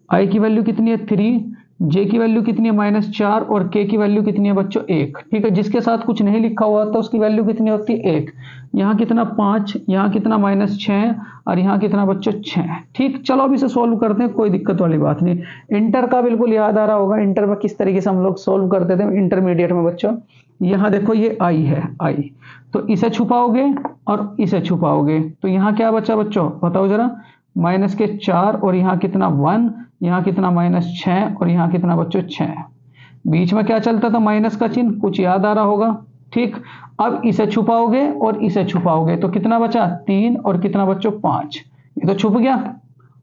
Speaker 1: I की वैल्यू कितनी है 3, J की वैल्यू कितनी है -4, और K की वैल्यू कितनी है बच्चों 1। ठीक है, जिसके साथ कुछ नहीं लिखा हुआ था उसकी वैल्यू कितनी होती है 1। यहाँ कितना 5, यहाँ कितना -6, और यहाँ कितना बच्चों 6। ठीक, चलो अब इसे सोल्व करते हैं, कोई दिक्कत वाली बात नहीं। इंटर का बिल्कुल याद आ रहा होगा, इंटर में किस तरीके से हम लोग सोल्व करते थे इंटरमीडिएट में बच्चों। यहाँ देखो ये I है, I, तो इसे छुपाओगे और इसे छुपाओगे तो यहाँ क्या बचा बच्चों बताओ जरा, -4, और यहाँ कितना 1, यहाँ कितना -6, और यहाँ कितना बच्चों 6। बीच में क्या चलता था माइनस का चिन्ह, कुछ याद आ रहा होगा। ठीक, अब इसे छुपाओगे और इसे छुपाओगे तो कितना बचा 3, और कितना बच्चों 5। ये तो छुप गया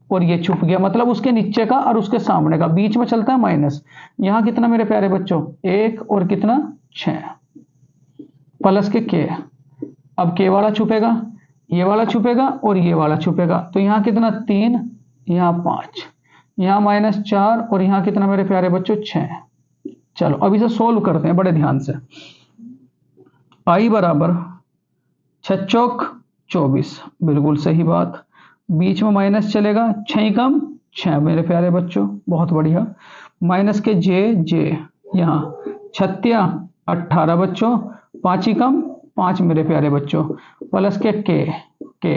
Speaker 1: और ये छुप गया, मतलब उसके नीचे का और उसके सामने का, बीच में चलता है माइनस। यहाँ कितना मेरे प्यारे बच्चों 1, और कितना 6, प्लस के K। अब K वाला छुपेगा, ये वाला छुपेगा और ये वाला छुपेगा, तो यहाँ कितना 3, यहाँ 5, यहाँ -4, और यहाँ कितना मेरे प्यारे बच्चों 6। चलो अब इसे सोल्व करते हैं बड़े ध्यान से। I बराबर 6 चौक 24, बिल्कुल सही बात। बीच में माइनस चलेगा, 6 कम 6 मेरे प्यारे बच्चों, बहुत बढ़िया। माइनस के जे यहाँ 36 18 बच्चों, 5 ही कम 5 मेरे प्यारे बच्चों, प्लस के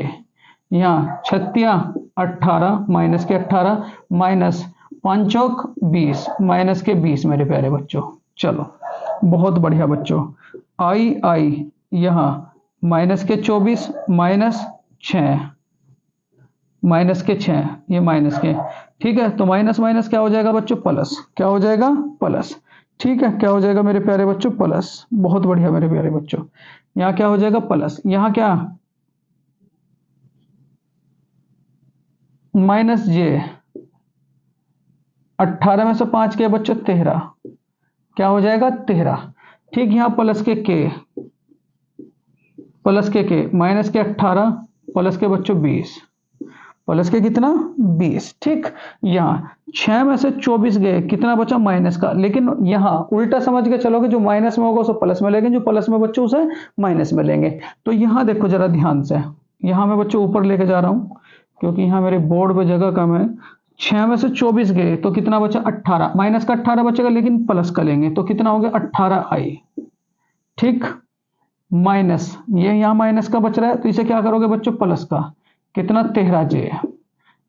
Speaker 1: यहाँ 36 18 माइनस के 18 माइनस 5 चौक 20 माइनस के 20 मेरे प्यारे बच्चों। चलो बहुत बढ़िया बच्चों। आई यहाँ माइनस के 24 माइनस 6 माइनस के 6 ये माइनस के, ठीक है। तो माइनस माइनस क्या हो जाएगा बच्चों, प्लस। क्या हो जाएगा, प्लस। ठीक है, क्या हो जाएगा मेरे प्यारे बच्चों, प्लस। बहुत बढ़िया मेरे प्यारे बच्चों, यहाँ क्या हो जाएगा, प्लस। यहाँ क्या, माइनस जे, 18 में से 5 के बच्चों 13, क्या हो जाएगा 13। ठीक, यहाँ प्लस के माइनस के 18 प्लस के बच्चों 20, प्लस के कितना 20। ठीक, यहाँ 6 में से 24 गए, कितना बचा माइनस का। लेकिन यहाँ उल्टा समझ के चलोगे, जो माइनस में होगा उसे प्लस में लेंगे, जो प्लस में बच्चों उसे माइनस में लेंगे। तो यहाँ देखो जरा ध्यान से, यहाँ मैं बच्चों ऊपर लेके जा रहा हूँ क्योंकि यहाँ मेरे बोर्ड पे जगह कम है। 6 में से 24 गए तो कितना बचा 18, माइनस का 18 बचेगा लेकिन प्लस का लेंगे तो कितना हो गया 18 आई। ठीक, माइनस ये यहाँ माइनस का बच रहा है तो इसे क्या करोगे बच्चों, प्लस का, कितना 13 जे।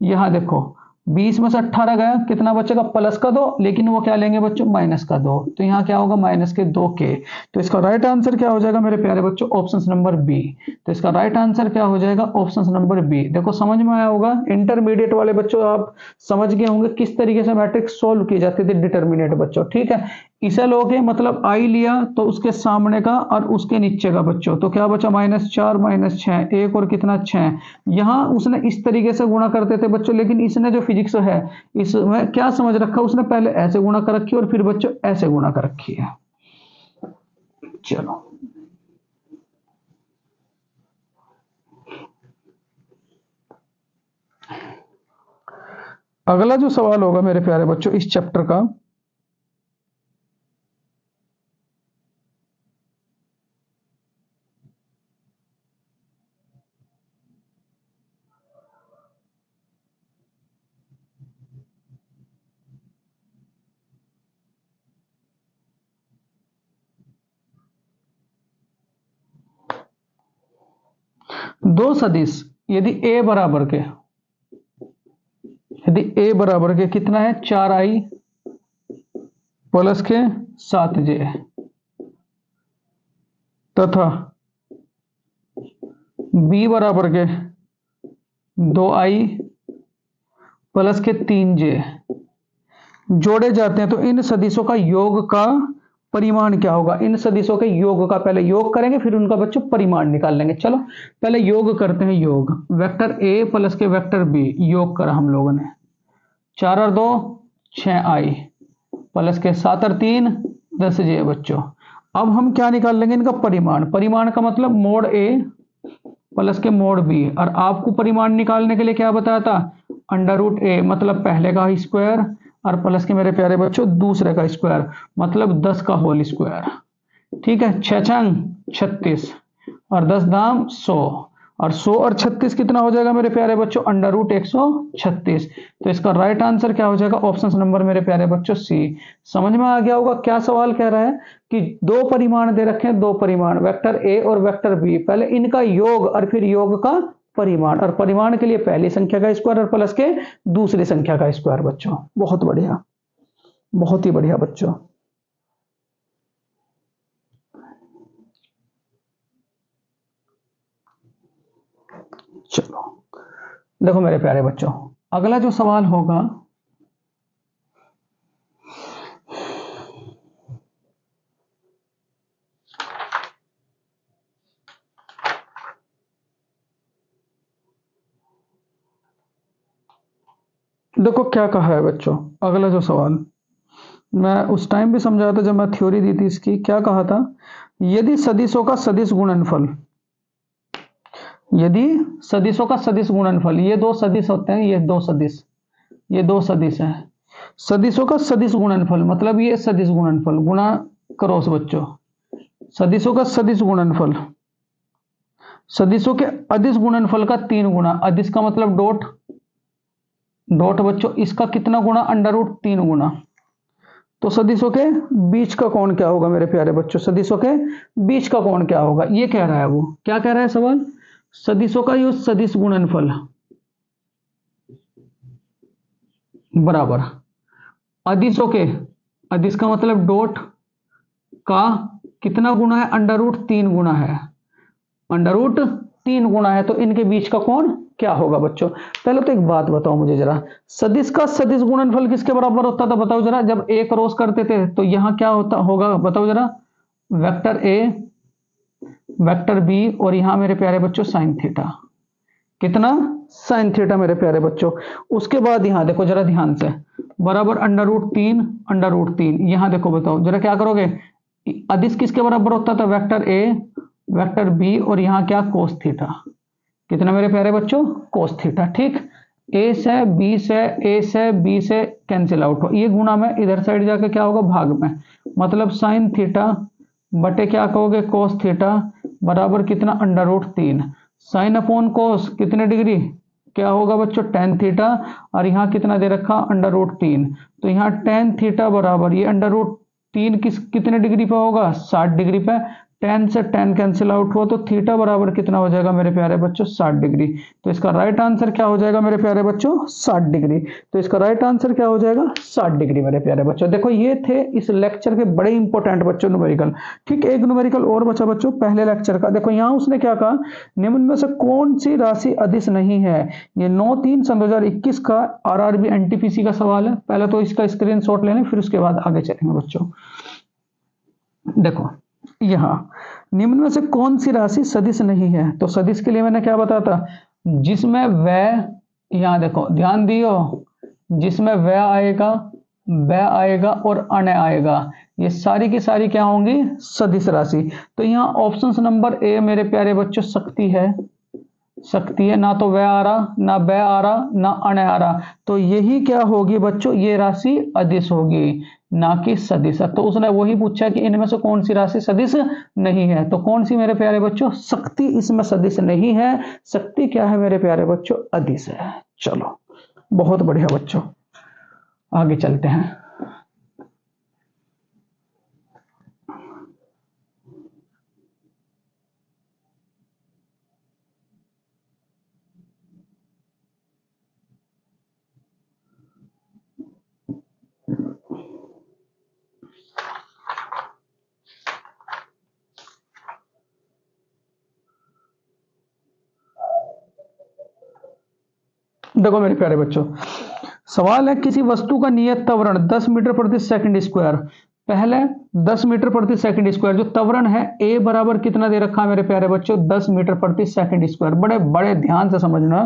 Speaker 1: यहाँ देखो 20 में से 18 गया, कितना बचेगा प्लस का 2, लेकिन वो क्या लेंगे बच्चों, माइनस का 2। तो यहाँ क्या होगा, माइनस के 2 के। तो इसका राइट आंसर क्या हो जाएगा मेरे प्यारे बच्चों, ऑप्शन नंबर बी। तो इसका राइट आंसर क्या हो जाएगा, ऑप्शन नंबर बी। देखो समझ में आया होगा। इंटरमीडिएट वाले बच्चों आप समझ गए होंगे किस तरीके से मैट्रिक्स सोल्व की जाती थी डिटर्मिनेंट बच्चों। ठीक है, इसे लोगे मतलब आई लिया तो उसके सामने का और उसके नीचे का बच्चों, तो क्या बचा -4 -6 एक और कितना 6। यहाँ उसने इस तरीके से गुणा करते थे बच्चों, लेकिन इसने जो फिजिक्स है इसमें क्या समझ रखा, उसने पहले ऐसे गुणा कर रखी और फिर बच्चों ऐसे गुणा कर रखी है। चलो अगला जो सवाल होगा मेरे प्यारे बच्चों इस चैप्टर का, दो सदिश यदि a बराबर के कितना है 4i प्लस के 7j तथा b बराबर के 2i प्लस के 3j जोड़े जाते हैं तो इन सदिशों का योग का परिमाण क्या होगा। इन सदिशों के योग का पहले योग करेंगे फिर उनका बच्चों परिमाण निकाल लेंगे। चलो पहले योग करते हैं। योग वेक्टर a प्लस के वेक्टर b योग करा हम लोगों ने, 4 और 2 6i प्लस के 7 और 3 10j बच्चों। अब हम क्या निकाल लेंगे इनका परिमाण। परिमाण का मतलब मोड a प्लस के मोड b, और आपको परिमाण निकालने के लिए क्या बताया था, √a मतलब पहले का स्क्वायर और प्लस के मेरे प्यारे बच्चों दूसरे का स्क्वायर मतलब 10 का होल स्क्वायर। ठीक है, 6 छंग 36 और 10 दाम 100, और 100 और 36 कितना हो जाएगा मेरे प्यारे बच्चों √136। तो इसका राइट आंसर क्या हो जाएगा, ऑप्शन नंबर मेरे प्यारे बच्चों सी। समझ में आ गया होगा क्या सवाल कह रहा है कि दो परिमाण दे रखे हैं, दो परिमाण वेक्टर ए और वेक्टर बी, पहले इनका योग और फिर योग का परिमाण, और परिमाण के लिए पहली संख्या का स्क्वायर और प्लस के दूसरी संख्या का स्क्वायर बच्चों। बहुत बढ़िया, बहुत ही बढ़िया बच्चों। चलो देखो मेरे प्यारे बच्चों, अगला जो सवाल होगा देखो क्या कहा है बच्चों। अगला जो सवाल मैं उस टाइम भी समझाया था जब मैं थ्योरी दी थी इसकी। क्या कहा था, यदि सदिशों का सदिश गुणनफल, यदि सदिशों का सदिश गुणनफल, ये दो सदिश होते हैं, ये दो सदिश हैं। सदिशों का सदिश गुणनफल मतलब ये सदिश गुणनफल गुणा क्रॉस बच्चों, सदिशों का सदिश गुणनफल सदिशों के अदिश गुणनफल का 3 गुना, अदिश का मतलब डॉट, डॉट बच्चों इसका कितना गुना, अंडर रूट 3 गुना। तो सदिशों के बीच का कोण क्या होगा मेरे प्यारे बच्चों, सदिशों के बीच का कोण क्या होगा, ये कह रहा है वो, क्या कह रहा है सवाल, सदिशों का यो सदिश गुणनफल बराबर अदिशों के, अदिश का मतलब डॉट का कितना गुना है, अंडर रूट 3 गुना है, अंडर रूट 3 गुना है, तो इनके बीच का कोण क्या होगा बच्चों। पहले तो एक बात बताओ मुझे जरा, सदिश का सदिश गुणनफल किसके बराबर होता था बताओ जरा, जब ए क्रॉस करते थे तो यहां क्या होता होगा बताओ जरा, वेक्टर ए, वेक्टर बी, और यहां मेरे प्यारे बच्चों साइन थीटा, कितना, साइन थीटा मेरे प्यारे बच्चों। उसके बाद यहां देखो जरा ध्यान से, बराबर अंडर रूट 3, अंडर रूट 3, यहां देखो बताओ जरा क्या करोगे, अदिश किसके बराबर होता था, वेक्टर ए, वेक्टर बी, और यहां क्या, कोस थीटा, कितना मेरे प्यारे बच्चों, कोस थीटा, ठीक। ए से बी से, ए से बी से कैंसिल आउट हो, ये गुना में इधर साइड जाकर क्या होगा, भाग में, मतलब साइन थीटा बटे क्या कहोगे, कोस थीटा, बराबर कितना, under root 3, sine upon cos कितने डिग्री, क्या होगा बच्चों, टेन थीटा, और यहाँ कितना दे रखा, अंडर रूट 3, तो यहाँ टेन थीटा बराबर ये अंडर रूट 3 कितने डिग्री पे होगा, 60 डिग्री पे, टेन से टेन कैंसिल आउट हुआ, तो थीटा बराबर कितना हो जाएगा मेरे प्यारे बच्चों, 60 डिग्री। तो इसका राइट आंसर क्या हो जाएगा मेरे प्यारे बच्चों, 60 डिग्री। तो इसका राइट आंसर क्या हो जाएगा, 60 डिग्री मेरे प्यारे बच्चों। देखो ये थे इस लेक्चर के बड़े इंपॉर्टेंट बच्चों न्यूमेरिकल। ठीक, एक न्यूमेरिकल और बचा बच्चों पहले लेक्चर का। देखो यहाँ उसने क्या कहा, निम्न में से कौन सी राशि अदिश नहीं है। ये 9/3/2021 का RRB NTPC का सवाल है। पहले तो इसका स्क्रीनशॉट ले लें, फिर उसके बाद आगे चलेंगे बच्चों। देखो यहां निम्न में से कौन सी राशि सदिश नहीं है, तो सदिश के लिए मैंने क्या बताया था, जिसमें वह, यहां देखो ध्यान दियो, जिसमें वह आएगा, वह आएगा और अण आएगा, ये सारी की सारी क्या होंगी, सदिश राशि। तो यहाँ ऑप्शन नंबर ए मेरे प्यारे बच्चों शक्ति है, शक्ति है, ना तो वह आ रहा, ना वह आ रहा, ना अण आ रहा, तो यही क्या होगी बच्चों, ये राशि अदिश होगी, ना कि सदिश। तो उसने वही पूछा कि इनमें से कौन सी राशि सदिश नहीं है, तो कौन सी मेरे प्यारे बच्चों, शक्ति इसमें सदिश नहीं है। शक्ति क्या है मेरे प्यारे बच्चों, अदिश है। चलो बहुत बढ़िया बच्चों, आगे चलते हैं। देखो मेरे प्यारे बच्चों, सवाल है किसी वस्तु का नियत त्वरण 10 मीटर प्रति सेकंड स्क्वायर। पहले 10 मीटर प्रति सेकंड स्क्वायर जो त्वरण है ए बराबर कितना दे रखा है मेरे प्यारे बच्चों, 10 मीटर प्रति सेकंड स्क्वायर। बड़े बड़े ध्यान से समझना,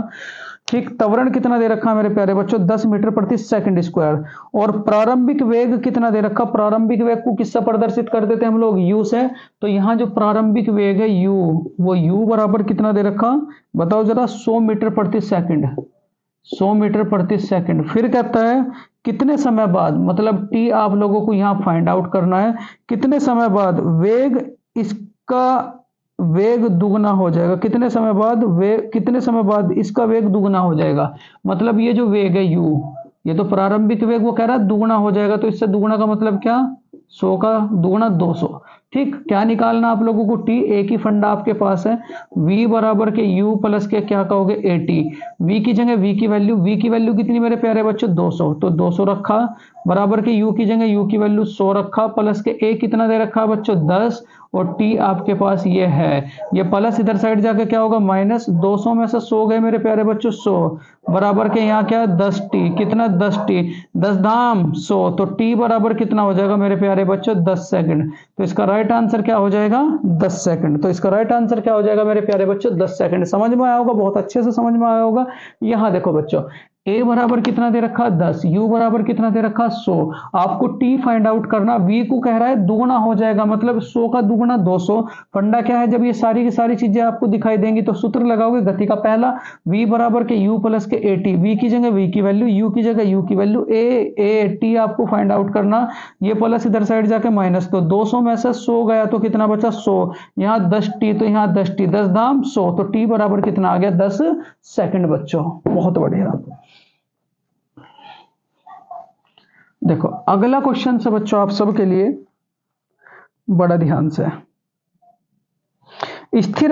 Speaker 1: ठीक, त्वरण कितना दे रखा है मेरे प्यारे बच्चों, 10 मीटर प्रति सेकंड स्क्वायर। और प्रारंभिक वेग कितना दे रखा, प्रारंभिक वेग को किससे प्रदर्शित कर देते हैं हम लोग, यू से। तो यहाँ जो प्रारंभिक वेग है यू, वो यू बराबर कितना दे रखा, बताओ जरा, 100 मीटर प्रति सेकंड, 100 मीटर प्रति सेकंड। फिर कहता है कितने समय बाद, मतलब टी आप लोगों को यहां फाइंड आउट करना है, कितने समय बाद वेग, इसका वेग दुगना हो जाएगा, कितने समय बाद वेग, कितने समय बाद इसका वेग दुगना हो जाएगा। मतलब ये जो वेग है u, ये तो प्रारंभिक वेग वो कह रहा है दुगना हो जाएगा, तो इससे दुगना का मतलब क्या, 100 का दुगना 200। ठीक, क्या निकालना आप लोगों को, टी, एक ही फंडा आपके पास है, v बराबर के u प्लस के क्या कहोगे, at। v की जगह v की वैल्यू, v की वैल्यू कितनी मेरे प्यारे बच्चों, 200, तो 200 रखा, बराबर के u की जगह u की वैल्यू 100 रखा, प्लस के a कितना दे रखा बच्चों, 10, और t आपके पास ये है, ये प्लस इधर साइड जाके क्या होगा, माइनस, 200 में से 100 गए मेरे प्यारे बच्चों, 100, बराबर के यहाँ क्या, 10t, कितना 10t, 10 धाम 100, तो t बराबर कितना हो जाएगा मेरे प्यारे बच्चों, 10 सेकंड। तो इसका राइट आंसर क्या हो जाएगा, 10 सेकंड। तो इसका राइट आंसर क्या हो जाएगा मेरे प्यारे बच्चों, 10 सेकंड। समझ में आया होगा, बहुत अच्छे से समझ में आया होगा। यहाँ देखो बच्चों, ए बराबर कितना दे रखा 10, यू बराबर कितना दे रखा 100। आपको टी फाइंड आउट करना, वी को कह रहा है दुगना हो जाएगा, मतलब 100 का दुगना 200। फंडा क्या है, जब ये सारी की सारी चीजें आपको दिखाई देंगी तो सूत्र लगाओगे गति का पहला, वी बराबर के यू प्लस के ए टी, वी की जगह वी की वैल्यू, यू की जगह यू की वैल्यू, ए टी आपको फाइंड आउट करना। ये प्लस इधर साइड जाके माइनस, तो 200 में से 100 गया तो कितना बचा 100, यहाँ 10 टी तो यहाँ 10 टी, 10 दाम 100, तो टी बराबर कितना आ गया 10 सेकंड बच्चों। बहुत बढ़िया। देखो अगला क्वेश्चन से बच्चों आप सबके लिए बड़ा ध्यान से, स्थिर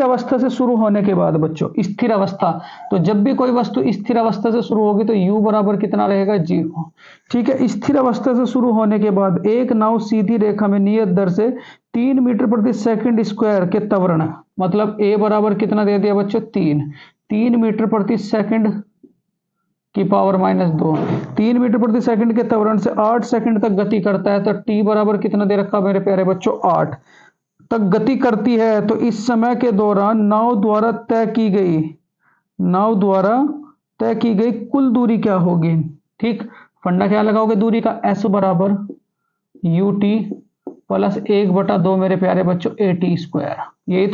Speaker 1: अवस्था से शुरू होने के बाद बच्चों, स्थिर अवस्था, तो जब भी कोई वस्तु स्थिर अवस्था से शुरू होगी तो u बराबर कितना रहेगा 0। ठीक है, स्थिर अवस्था से शुरू होने के बाद एक नाव सीधी रेखा में नियत दर से 3 मीटर प्रति सेकंड स्क्वायर के त्वरण, मतलब a बराबर कितना दे दिया बच्चों 3 मीटर प्रति सेकंड की पावर -2, 3 मीटर प्रति सेकंड के त्वरण से 8 सेकंड तक गति करता है, तो t बराबर कितना दे रखा मेरे प्यारे बच्चों 8 तक गति करती है। तो इस समय के दौरान नाव द्वारा तय की गई कुल दूरी क्या होगी। ठीक, फंडा क्या लगाओगे दूरी का, s बराबर ut प्लस 1/2 मेरे प्यारे बच्चों at²। ये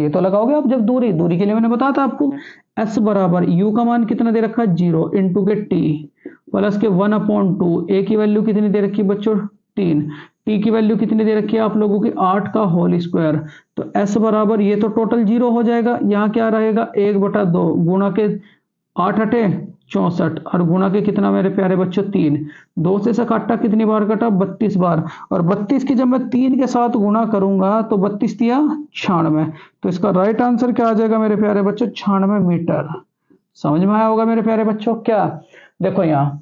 Speaker 1: तो लगाओगे आप जब दूरी के लिए मैंने बताया था आपको, s बराबर u का मान कितना दे रखा 0 इंटू के t प्लस के 1/2, a की वैल्यू कितनी दे रखी बच्चों 3, t की वैल्यू कितनी दे रखी है आप लोगों की 8 का होल स्क्वायर। तो s बराबर ये तो टोटल 0 हो जाएगा, यहाँ क्या रहेगा 1/2 गुणा के 8 अटे 64 और गुणा के कितना मेरे प्यारे बच्चों 3, 2 से काटा कितनी बार कटा 32 बार, और 32 की जब मैं 3 के साथ गुणा करूंगा तो 32 दिया 96। तो इसका राइट आंसर क्या आ जाएगा मेरे प्यारे बच्चों 96 मीटर। समझ में आया होगा मेरे प्यारे बच्चों। क्या देखो यहाँ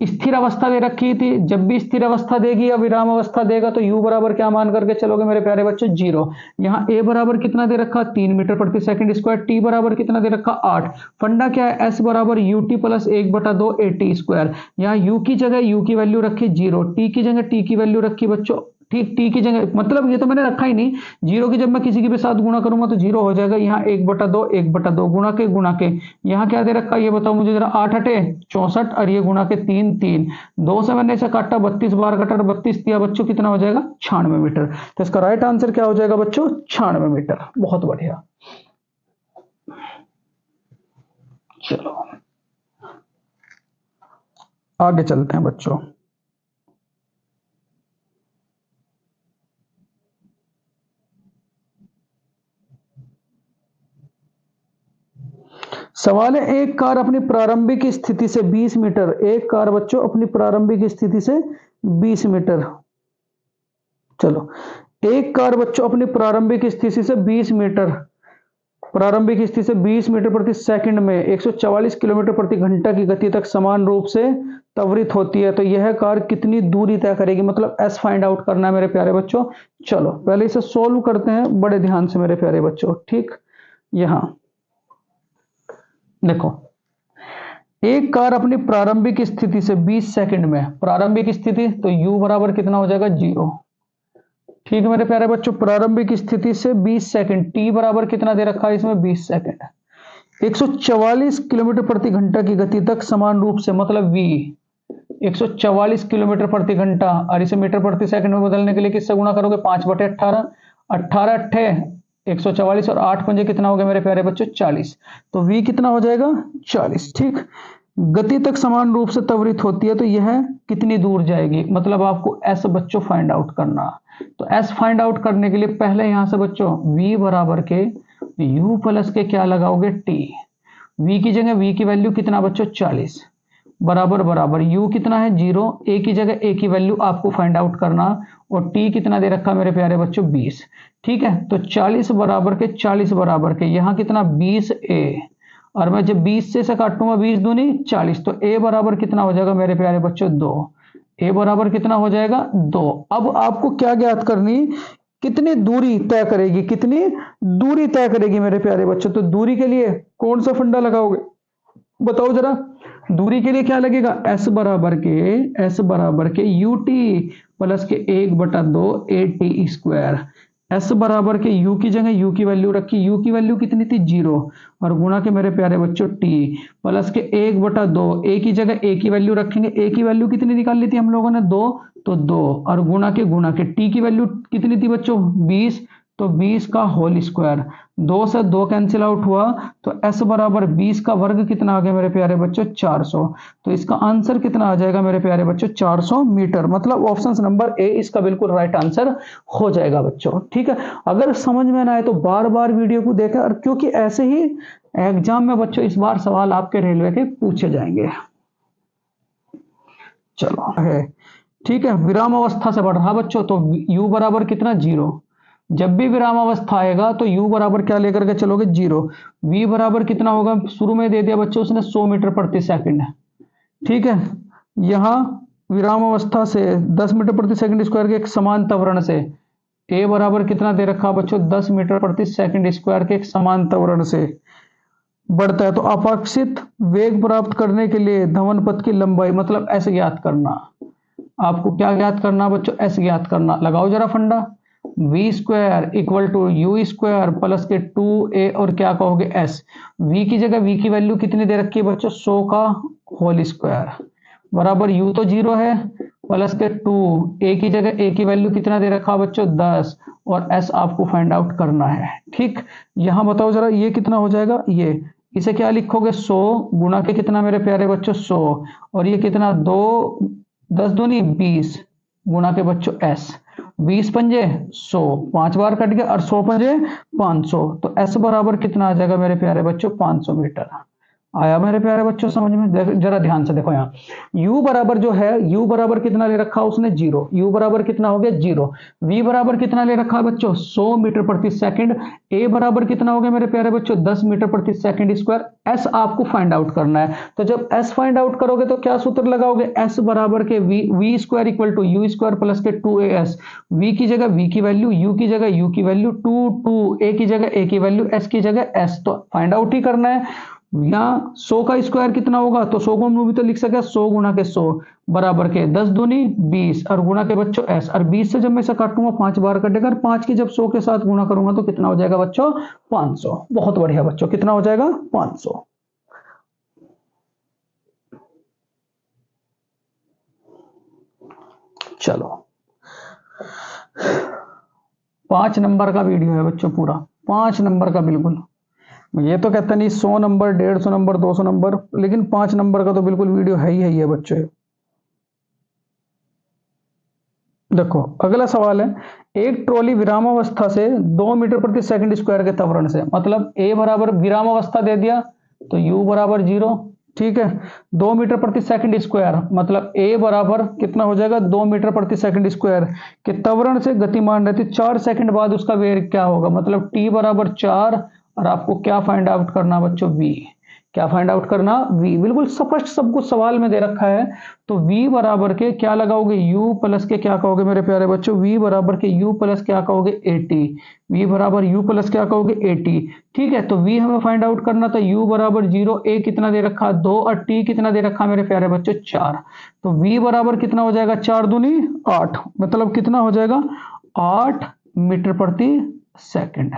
Speaker 1: स्थिर अवस्था दे रखी थी, जब भी स्थिर अवस्था देगी या विराम अवस्था देगा तो u बराबर क्या मान करके चलोगे मेरे प्यारे बच्चों 0। यहाँ a बराबर कितना दे रखा 3 मीटर प्रति सेकंड स्क्वायर, t बराबर कितना दे रखा 8, फंडा क्या है s बराबर ut प्लस 1/2 at²। यहाँ u की जगह u की वैल्यू रखी 0, t की जगह t की वैल्यू रखी बच्चों, ठीक t की जगह मतलब ये तो मैंने रखा ही नहीं, 0 की जब मैं किसी के भी साथ गुणा करूंगा तो 0 हो जाएगा। यहाँ 1/2 गुणा के यहाँ क्या दे रखा ये बताओ मुझे जरा, 8 अटे 64 और ये गुणा के 3 2 से मैंने इसे काटा 32 बार कटा, 32 दिया बच्चों कितना हो जाएगा 96 मीटर। तो इसका राइट आंसर क्या हो जाएगा बच्चों 96 मीटर। बहुत बढ़िया। चलो आगे चलते हैं बच्चों। सवाल है, एक कार अपनी प्रारंभिक स्थिति से 20 मीटर, एक कार बच्चों अपनी प्रारंभिक स्थिति से 20 मीटर, चलो एक कार बच्चों अपनी प्रारंभिक स्थिति से 20 मीटर, प्रारंभिक स्थिति से 20 मीटर प्रति सेकंड में 144 किलोमीटर प्रति घंटा की गति तक समान रूप से त्वरित होती है, तो यह कार कितनी दूरी तय करेगी, मतलब s फाइंड आउट करना है मेरे प्यारे बच्चों। चलो पहले इसे सोल्व करते हैं बड़े ध्यान से मेरे प्यारे बच्चों। ठीक, यहां देखो एक कार अपनी प्रारंभिक स्थिति से 20 सेकंड में, प्रारंभिक स्थिति तो u बराबर कितना हो जाएगा 0। ठीक है मेरे प्यारे बच्चों, प्रारंभिक स्थिति से 20 सेकंड, t बराबर कितना दे रखा है इसमें 20 सेकंड, 144 किलोमीटर प्रति घंटा की गति तक समान रूप से, मतलब v 144 किलोमीटर प्रति घंटा, और इसे मीटर प्रति सेकंड में बदलने के लिए किससे गुणा करोगे 5/18, 18 अट्ठे 144 और 8 पंजे कितना हो गया मेरे प्यारे बच्चों 40, तो v कितना हो जाएगा 40। ठीक, गति तक समान रूप से त्वरित होती है तो यह कितनी दूर जाएगी, मतलब आपको s बच्चों फाइंड आउट करना। तो s फाइंड आउट करने के लिए पहले यहां से बच्चों v बराबर के u प्लस के क्या लगाओगे t, v की जगह v की वैल्यू कितना बच्चों 40 बराबर u कितना है 0, a की जगह a की वैल्यू आपको फाइंड आउट करना, और t कितना दे रखा मेरे प्यारे बच्चों 20। ठीक है, तो 40 बराबर के यहाँ कितना 20a, और मैं जब 20 से काटूंगा 20 दूनी 40, तो a बराबर कितना हो जाएगा मेरे प्यारे बच्चों 2, a बराबर कितना हो जाएगा 2। अब आपको क्या ज्ञात करनी, कितनी दूरी तय करेगी, कितनी दूरी तय करेगी मेरे प्यारे बच्चों। तो दूरी के लिए कौन सा फंडा लगाओगे बताओ जरा, दूरी के लिए क्या लगेगा s बराबर के ut प्लस के 1/2 at²। एस बराबर के यू की जगह यू की वैल्यू रखी, यू की वैल्यू कितनी थी 0, और गुणा के मेरे प्यारे बच्चों टी प्लस के 1/2, ए की जगह ए की वैल्यू रखेंगे, ए की वैल्यू कितनी निकाल ली थी हम लोगों ने 2, तो 2 और गुणा के टी की वैल्यू कितनी थी बच्चों 20, तो 20 का होल स्क्वायर, 2 से 2 कैंसिल आउट हुआ, तो एस बराबर 20 का वर्ग कितना आ गया मेरे प्यारे बच्चों 400, तो इसका आंसर कितना आ जाएगा मेरे प्यारे बच्चों 400 मीटर, मतलब ऑप्शन नंबर ए इसका बिल्कुल राइट आंसर हो जाएगा बच्चों। ठीक है, अगर समझ में ना आए तो बार बार वीडियो को देखें, और क्योंकि ऐसे ही एग्जाम में बच्चों इस बार सवाल आपके रेलवे के पूछे जाएंगे। चलो है, ठीक है, विराम अवस्था से बढ़ रहा बच्चों, तो u बराबर कितना 0, जब भी विराम अवस्था आएगा तो u बराबर क्या लेकर के चलोगे 0, v बराबर कितना होगा शुरू में दे दिया बच्चों उसने 100 मीटर प्रति सेकंड। ठीक है, यहां विराम अवस्था से 10 मीटर प्रति सेकंड स्क्वायर के एक समान त्वरण से a बराबर कितना दे रखा बच्चों 10 मीटर प्रति सेकंड स्क्वायर के एक समान त्वरण से बढ़ता है, तो अपेक्षित वेग प्राप्त करने के लिए धवन पथ की लंबाई मतलब s ज्ञात करना। आपको क्या ज्ञात करना बच्चों s ज्ञात करना, लगाओ जरा funda, v square equal to u square plus के 2a और क्या कहोगे s, v की जगह v की वैल्यू कितनी दे रखी है बच्चों 100 का होल स्क्वायर बराबर u तो 0 है प्लस के 2, a की जगह a की वैल्यू कितना दे रखा बच्चों 10 और s आपको फाइंड आउट करना है। ठीक, यहां बताओ जरा ये कितना हो जाएगा, ये इसे क्या लिखोगे 100 गुणा के कितना मेरे प्यारे बच्चों 100 और ये कितना 2 10 दूनी 20 गुणा के बच्चों s, 20 पंजे 100 5 बार कट गया और 100 पंजे 500, तो s बराबर कितना आ जाएगा मेरे प्यारे बच्चों 500 मीटर। आया मेरे प्यारे बच्चों समझ में, जरा ध्यान से देखो यहाँ u बराबर जो है u बराबर कितना ले रखा उसने 0, u बराबर कितना हो गया 0, v बराबर कितना ले रखा है बच्चों 100 मीटर प्रति सेकंड, a बराबर कितना हो गया मेरे प्यारे बच्चों 10 मीटर प्रति सेकंड स्क्वायर, s आपको फाइंड आउट करना है, तो जब s फाइंड आउट करोगे तो क्या सूत्र लगाओगे s बराबर के v square equal to u square plus के 2as, v की जगह v की वैल्यू u की जगह u की वैल्यू 2 a की जगह a की वैल्यू s की जगह s, तो फाइंड आउट ही करना है। यहाँ 100 का स्क्वायर कितना होगा, तो 100 को हम भी तो लिख सके 100 गुणा के 100 बराबर के 10 दूनी 20 और गुणा के बच्चों s, और 20 से जब मैं इसे काटूंगा 5 बार कटेगा, 5 की जब 100 के साथ गुणा करूंगा तो कितना हो जाएगा बच्चों 500। बहुत बढ़िया बच्चों, कितना हो जाएगा 500। चलो 5 नंबर का वीडियो है बच्चों, पूरा 5 नंबर का, बिल्कुल ये तो कहता नहीं 100 नंबर 150 नंबर 200 नंबर, लेकिन 5 नंबर का तो बिल्कुल वीडियो है ही है बच्चों। देखो अगला सवाल है, एक ट्रॉली विरामावस्था से 2 मीटर प्रति सेकंड स्क्वायर के त्वरण से, मतलब a बराबर विरामावस्था दे दिया तो u बराबर 0, ठीक है, 2 मीटर प्रति सेकंड स्क्वायर मतलब a बराबर कितना हो जाएगा 2 मीटर प्रति सेकंड स्क्वायर के त्वरण से गतिमान रहती 4 सेकंड बाद उसका वेग क्या होगा, मतलब t बराबर 4, और आपको क्या फाइंड आउट करना बच्चों v, क्या फाइंड आउट करना v, बिल्कुल स्पष्ट सब कुछ सवाल में दे रखा है, तो v बराबर के क्या लगाओगे u प्लस के क्या कहोगे मेरे प्यारे बच्चों, v बराबर के u प्लस क्या कहोगे 80, v बराबर u प्लस क्या कहोगे 80। ठीक है, तो v हमें फाइंड आउट करना था, u बराबर 0, a कितना दे रखा 2 और t कितना दे रखा मेरे प्यारे बच्चों 4, तो v बराबर कितना हो जाएगा 4 दूनी 8, मतलब कितना हो जाएगा 8 मीटर प्रति सेकंड,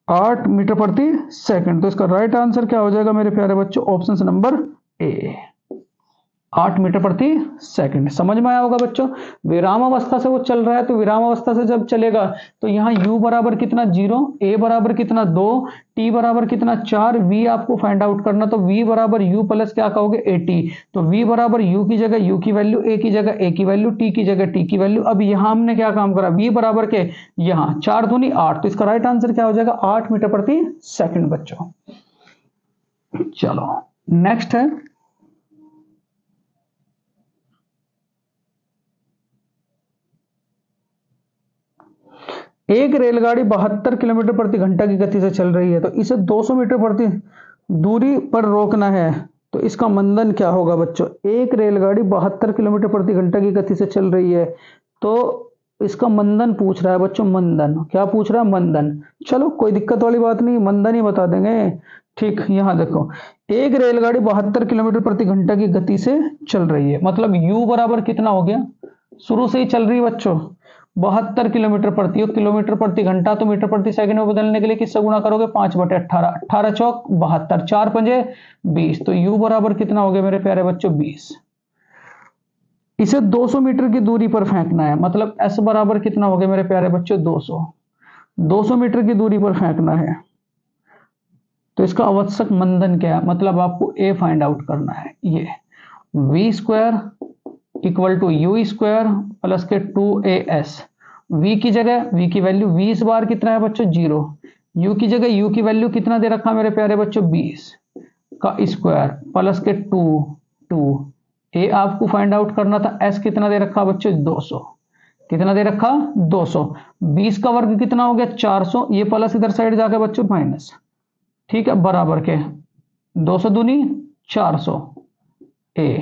Speaker 1: 8 मीटर प्रति सेकंड, तो इसका राइट आंसर क्या हो जाएगा मेरे प्यारे बच्चों ऑप्शन नंबर ए, 8 मीटर प्रति सेकंड। समझ में आया होगा बच्चों, विराम अवस्था से वो चल रहा है, तो विराम अवस्था से जब चलेगा तो यहाँ u बराबर कितना 0, a बराबर कितना 2, t बराबर कितना 4, v आपको फाइंड आउट करना, तो v बराबर u प्लस क्या कहोगे 80, तो v बराबर u की जगह u की वैल्यू, a की जगह a की वैल्यू, t की जगह t की वैल्यू। अब यहाँ हमने क्या काम करा, v बराबर के यहाँ 4 दूनी 8, तो इसका राइट आंसर क्या हो जाएगा 8 मीटर प्रति सेकंड बच्चों। चलो नेक्स्ट है, एक रेलगाड़ी 72 किलोमीटर प्रति घंटा की गति से चल रही है, तो इसे 200 मीटर प्रति दूरी पर रोकना है, तो इसका मंदन क्या होगा बच्चों। एक रेलगाड़ी 72 किलोमीटर प्रति घंटा की गति से चल रही है, तो इसका मंदन पूछ रहा है बच्चों, मंदन क्या पूछ रहा है, मंदन। चलो कोई दिक्कत वाली बात नहीं, मंदन ही बता देंगे। ठीक, यहां देखो एक रेलगाड़ी 72 किलोमीटर प्रति घंटा की गति से चल रही है, मतलब u बराबर कितना हो गया, शुरू से ही चल रही है बच्चों, 72 किलोमीटर प्रति, किलोमीटर प्रति घंटा तो मीटर प्रति सेकंड में बदलने के लिए किससे गुणा करोगे, 5/18, 18 चौक 72, 4 पंजे 20, तो u बराबर कितना हो गया मेरे प्यारे बच्चों 20। इसे 200 मीटर की दूरी पर फेंकना है, मतलब s बराबर कितना हो गया मेरे प्यारे बच्चों 200 मीटर की दूरी पर फेंकना है। तो इसका आवश्यक मंदन क्या है, मतलब आपको a फाइंड आउट करना है। ये v square equal to u square plus के 2as, v की जगह v की वैल्यू 20 बार कितना है बच्चों 0, u की जगह u की वैल्यू कितना दे रखा मेरे प्यारे बच्चों 20 का स्क्वायर प्लस के 2 a आपको फाइंड आउट करना था, s कितना दे रखा बच्चों 200, कितना दे रखा 200, 20 का वर्ग कितना हो गया 400, ये प्लस इधर साइड जाके बच्चों माइनस, ठीक है, बराबर के 200 दूनी 400 a,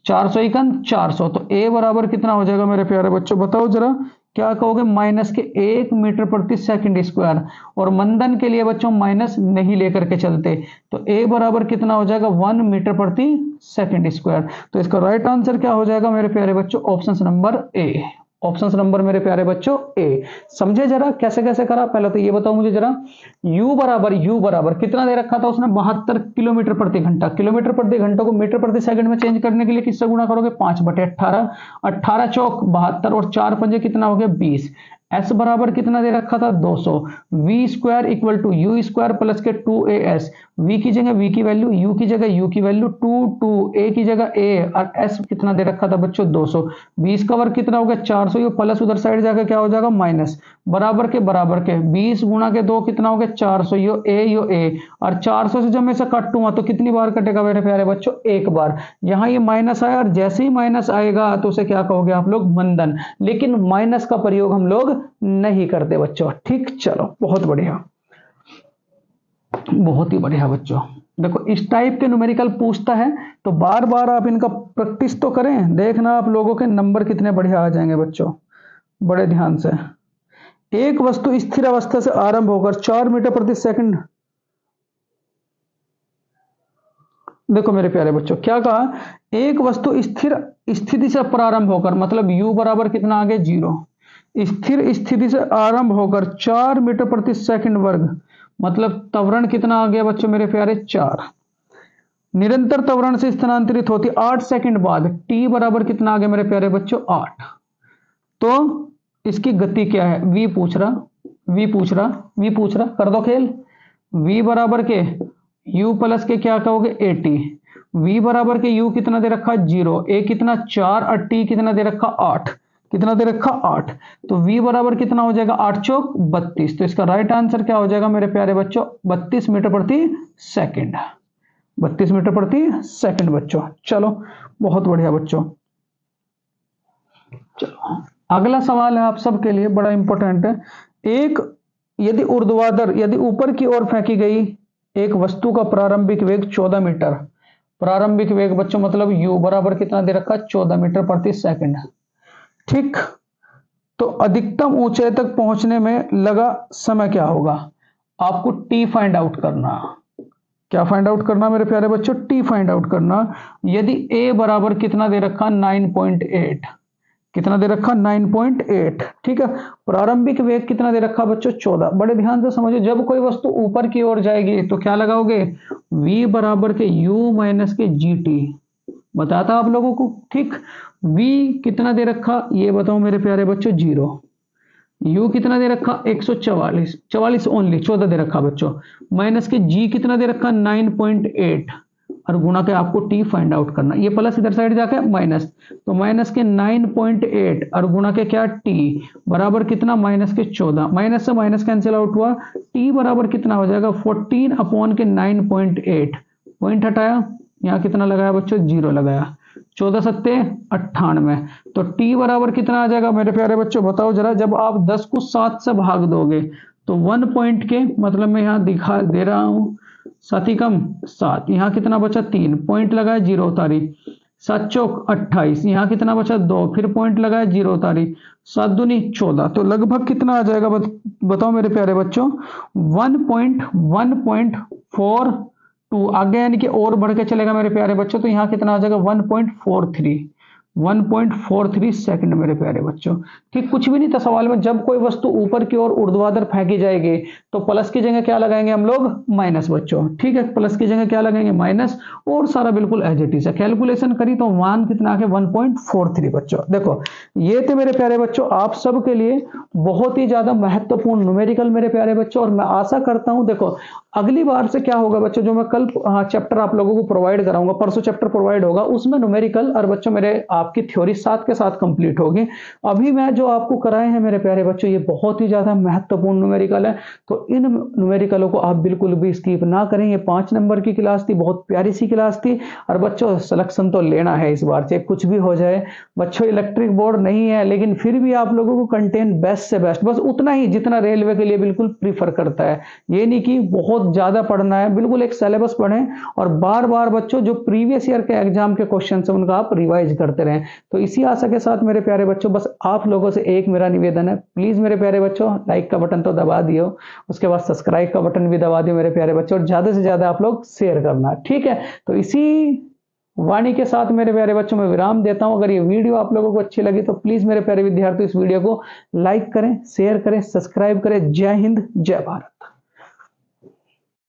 Speaker 1: 400 इकन 400, तो a बराबर कितना हो जाएगा मेरे प्यारे बच्चों, बताओ जरा क्या कहोगे, माइनस के 1 मीटर प्रति सेकंड स्क्वायर, और मंदन के लिए बच्चों माइनस नहीं लेकर के चलते, तो a बराबर कितना हो जाएगा 1 मीटर प्रति सेकंड स्क्वायर। तो इसका राइट आंसर क्या हो जाएगा मेरे प्यारे बच्चों, option number A, option number मेरे प्यारे बच्चों ए। समझे जरा कैसे कैसे करा, पहले तो ये बताओ मुझे जरा, u बराबर कितना दे रखा था उसने 72 किलोमीटर प्रति घंटा, किलोमीटर प्रति घंटा को मीटर प्रति सेकंड में चेंज करने के लिए किससे गुणा करोगे 5/18, 18 चौक 72 और 4 पंजे कितना हो गया 20, s बराबर कितना दे रखा था 200, v square equal to u square plus के 2as, v की जगह v की वैल्यू, u की जगह u की वैल्यू 2 a की जगह a, और s कितना दे रखा था बच्चों 200, 20 का वर्ग कितना हो गया 400, ये प्लस उधर साइड जाकर क्या हो जाएगा माइनस, बराबर के 20 गुणा के 2 कितना हो गया 400, यो a, और 400 से जब मैं इसे काटूंगा तो कितनी बार कटेगा मेरे प्यारे बच्चों, एक बार। यहाँ ये माइनस आया और जैसे ही माइनस आएगा तो उसे क्या कहोगे आप लोग मंदन, लेकिन माइनस का प्रयोग हम लोग नहीं करते बच्चों, ठीक। चलो बहुत बढ़िया, बहुत ही बढ़िया बच्चों। देखो इस टाइप के न्यूमेरिकल पूछता है तो बार बार आप इनका प्रैक्टिस तो करें, देखना आप लोगों के नंबर कितने बढ़िया आ जाएंगे बच्चों, बड़े ध्यान से। एक वस्तु स्थिर अवस्था से आरंभ होकर 4 मीटर प्रति सेकंड, देखो मेरे प्यारे बच्चों क्या कहा, एक वस्तु स्थिर स्थिति से प्रारंभ होकर, मतलब u बराबर कितना आ गया 0, स्थिर स्थिति से आरंभ होकर 4 मीटर प्रति सेकंड वर्ग, मतलब त्वरण कितना आ गया बच्चों मेरे प्यारे 4, निरंतर त्वरण से स्थानांतरित होती 8 सेकंड बाद, t बराबर कितना आ गया मेरे प्यारे बच्चों 8। तो इसकी गति क्या है, v पूछ रहा, कर दो खेल। v बराबर के u प्लस के क्या कहोगे 80, v बराबर के u कितना दे रखा 0, a कितना 4 और t कितना दे रखा 8, कितना दे रखा 8, तो v बराबर कितना हो जाएगा 8 चौक 32, तो इसका राइट आंसर क्या हो जाएगा मेरे प्यारे बच्चों 32 मीटर प्रति सेकंड, 32 मीटर प्रति सेकंड बच्चों। चलो बहुत बढ़िया बच्चों। चलो अगला सवाल है आप सबके लिए बड़ा इंपॉर्टेंट है। एक यदि ऊर्ध्वाधर, यदि ऊपर की ओर फेंकी गई एक वस्तु का प्रारंभिक वेग 14 मीटर, प्रारंभिक वेग बच्चों मतलब u बराबर कितना दे रखा 14 मीटर प्रति सेकंड, ठीक। तो अधिकतम ऊंचाई तक पहुंचने में लगा समय क्या होगा, आपको t फाइंड आउट करना। क्या फाइंड आउट करना मेरे प्यारे बच्चों, t फाइंड आउट करना। यदि a बराबर कितना दे रखा 9.8, कितना दे रखा 9.8, ठीक है। प्रारंभिक वेग कितना दे रखा बच्चों 14, बड़े ध्यान से समझो, जब कोई वस्तु ऊपर की ओर जाएगी तो क्या लगाओगे, v बराबर के u माइनस के gt, बताता आप लोगों को, ठीक। v कितना दे रखा ये बताओ मेरे प्यारे बच्चों 0, u कितना दे रखा 144 ओनली 14 दे रखा बच्चों, माइनस के g कितना दे रखा 9.8 और गुणा के आपको t फाइंड आउट करना, ये प्लस इधर साइड जाके माइनस, तो माइनस के 9.8 और गुणा के क्या t बराबर कितना माइनस के 14, माइनस से माइनस कैंसिल आउट हुआ, t बराबर कितना हो जाएगा 14 अपॉन के 9.8, पॉइंट हटाया, यहाँ कितना लगाया बच्चों 0 लगाया, 14 सत्ते 98, तो t बराबर कितना आ जाएगा मेरे प्यारे बच्चों बताओ जरा। जब आप 10 को 7 से भाग दोगे तो 1 पॉइंट के, मतलब मैं यहाँ दिखा दे रहा हूँ 7 ही कम 7, यहाँ कितना बचा 3 पॉइंट लगाया 0 उतारी, 7 चौक 28, यहाँ कितना बचा 2 फिर पॉइंट लगाया 0 उतारी, 7 दूनी 14, तो लगभग कितना आ जाएगा बताओ मेरे प्यारे बच्चों 1.42 आगे, यानी कि और बढ़ के चलेगा मेरे प्यारे बच्चों, तो यहाँ कितना आ जाएगा 1.43, 1.43 सेकंड मेरे प्यारे बच्चों। ठीक, कुछ भी नहीं था सवाल में। जब कोई वस्तु ऊपर की ओर ऊर्ध्वाधर फेंकी जाएगी तो प्लस की जगह क्या लगाएंगे हम लोग? माइनस बच्चों। ठीक है, प्लस की जगह क्या लगाएंगे? माइनस। और सारा बिल्कुल एज इट इज है। कैलकुलेशन करी तो मान कितना आ गया? 1.43 बच्चों। देखो ये थे मेरे प्यारे बच्चों आप सबके लिए बहुत ही ज्यादा महत्वपूर्ण न्यूमेरिकल मेरे प्यारे बच्चों। और मैं आशा करता हूं देखो अगली बार से क्या होगा बच्चों, जो मैं कल चैप्टर आप लोगों को प्रोवाइड कराऊंगा, परसों चैप्टर प्रोवाइड होगा, उसमें न्यूमेरिकल और बच्चों मेरे आपकी थ्योरी साथ के साथ कंप्लीट होगी। अभी मैं जो आपको कराए हैं मेरे प्यारे बच्चों ये बहुत ही ज्यादा महत्वपूर्ण न्यूमेरिकल है, तो इन न्यूमेरिकलों को आप बिल्कुल भी स्किप ना करें। ये 5 नंबर की क्लास थी, बहुत प्यारी सी क्लास थी। और बच्चों सिलेक्शन तो लेना है इस बार, चाहे कुछ भी हो जाए बच्चों। इलेक्ट्रिक बोर्ड नहीं है लेकिन फिर भी आप लोगों को कंटेंट बेस्ट से बेस्ट, बस उतना ही जितना रेलवे के लिए बिल्कुल प्रीफर करता है। ये नहीं कि बहुत ज्यादा पढ़ना है, बिल्कुल एक सिलेबस पढ़ें और बार बार बच्चों जो प्रीवियस ईयर के एग्जाम के क्वेश्चन है उनका आप रिवाइज करते रहें। तो इसी आशा के साथ मेरे प्यारे बच्चों बस आप लोगों से एक मेरा निवेदन है, प्लीज मेरे प्यारे बच्चों लाइक का बटन तो दबा दियो, उसके बाद सब्सक्राइब का बटन भी दबा दियो मेरे प्यारे बच्चों, और ज्यादा से ज्यादा आप लोग शेयर करना। ठीक है, तो इसी वाणी के साथ मेरे प्यारे बच्चों में विराम देता हूं। अगर ये वीडियो आप लोगों को अच्छी लगी तो प्लीज मेरे प्यारे विद्यार्थी इस वीडियो को लाइक करें, शेयर करें, सब्सक्राइब करें। जय हिंद, जय भारत।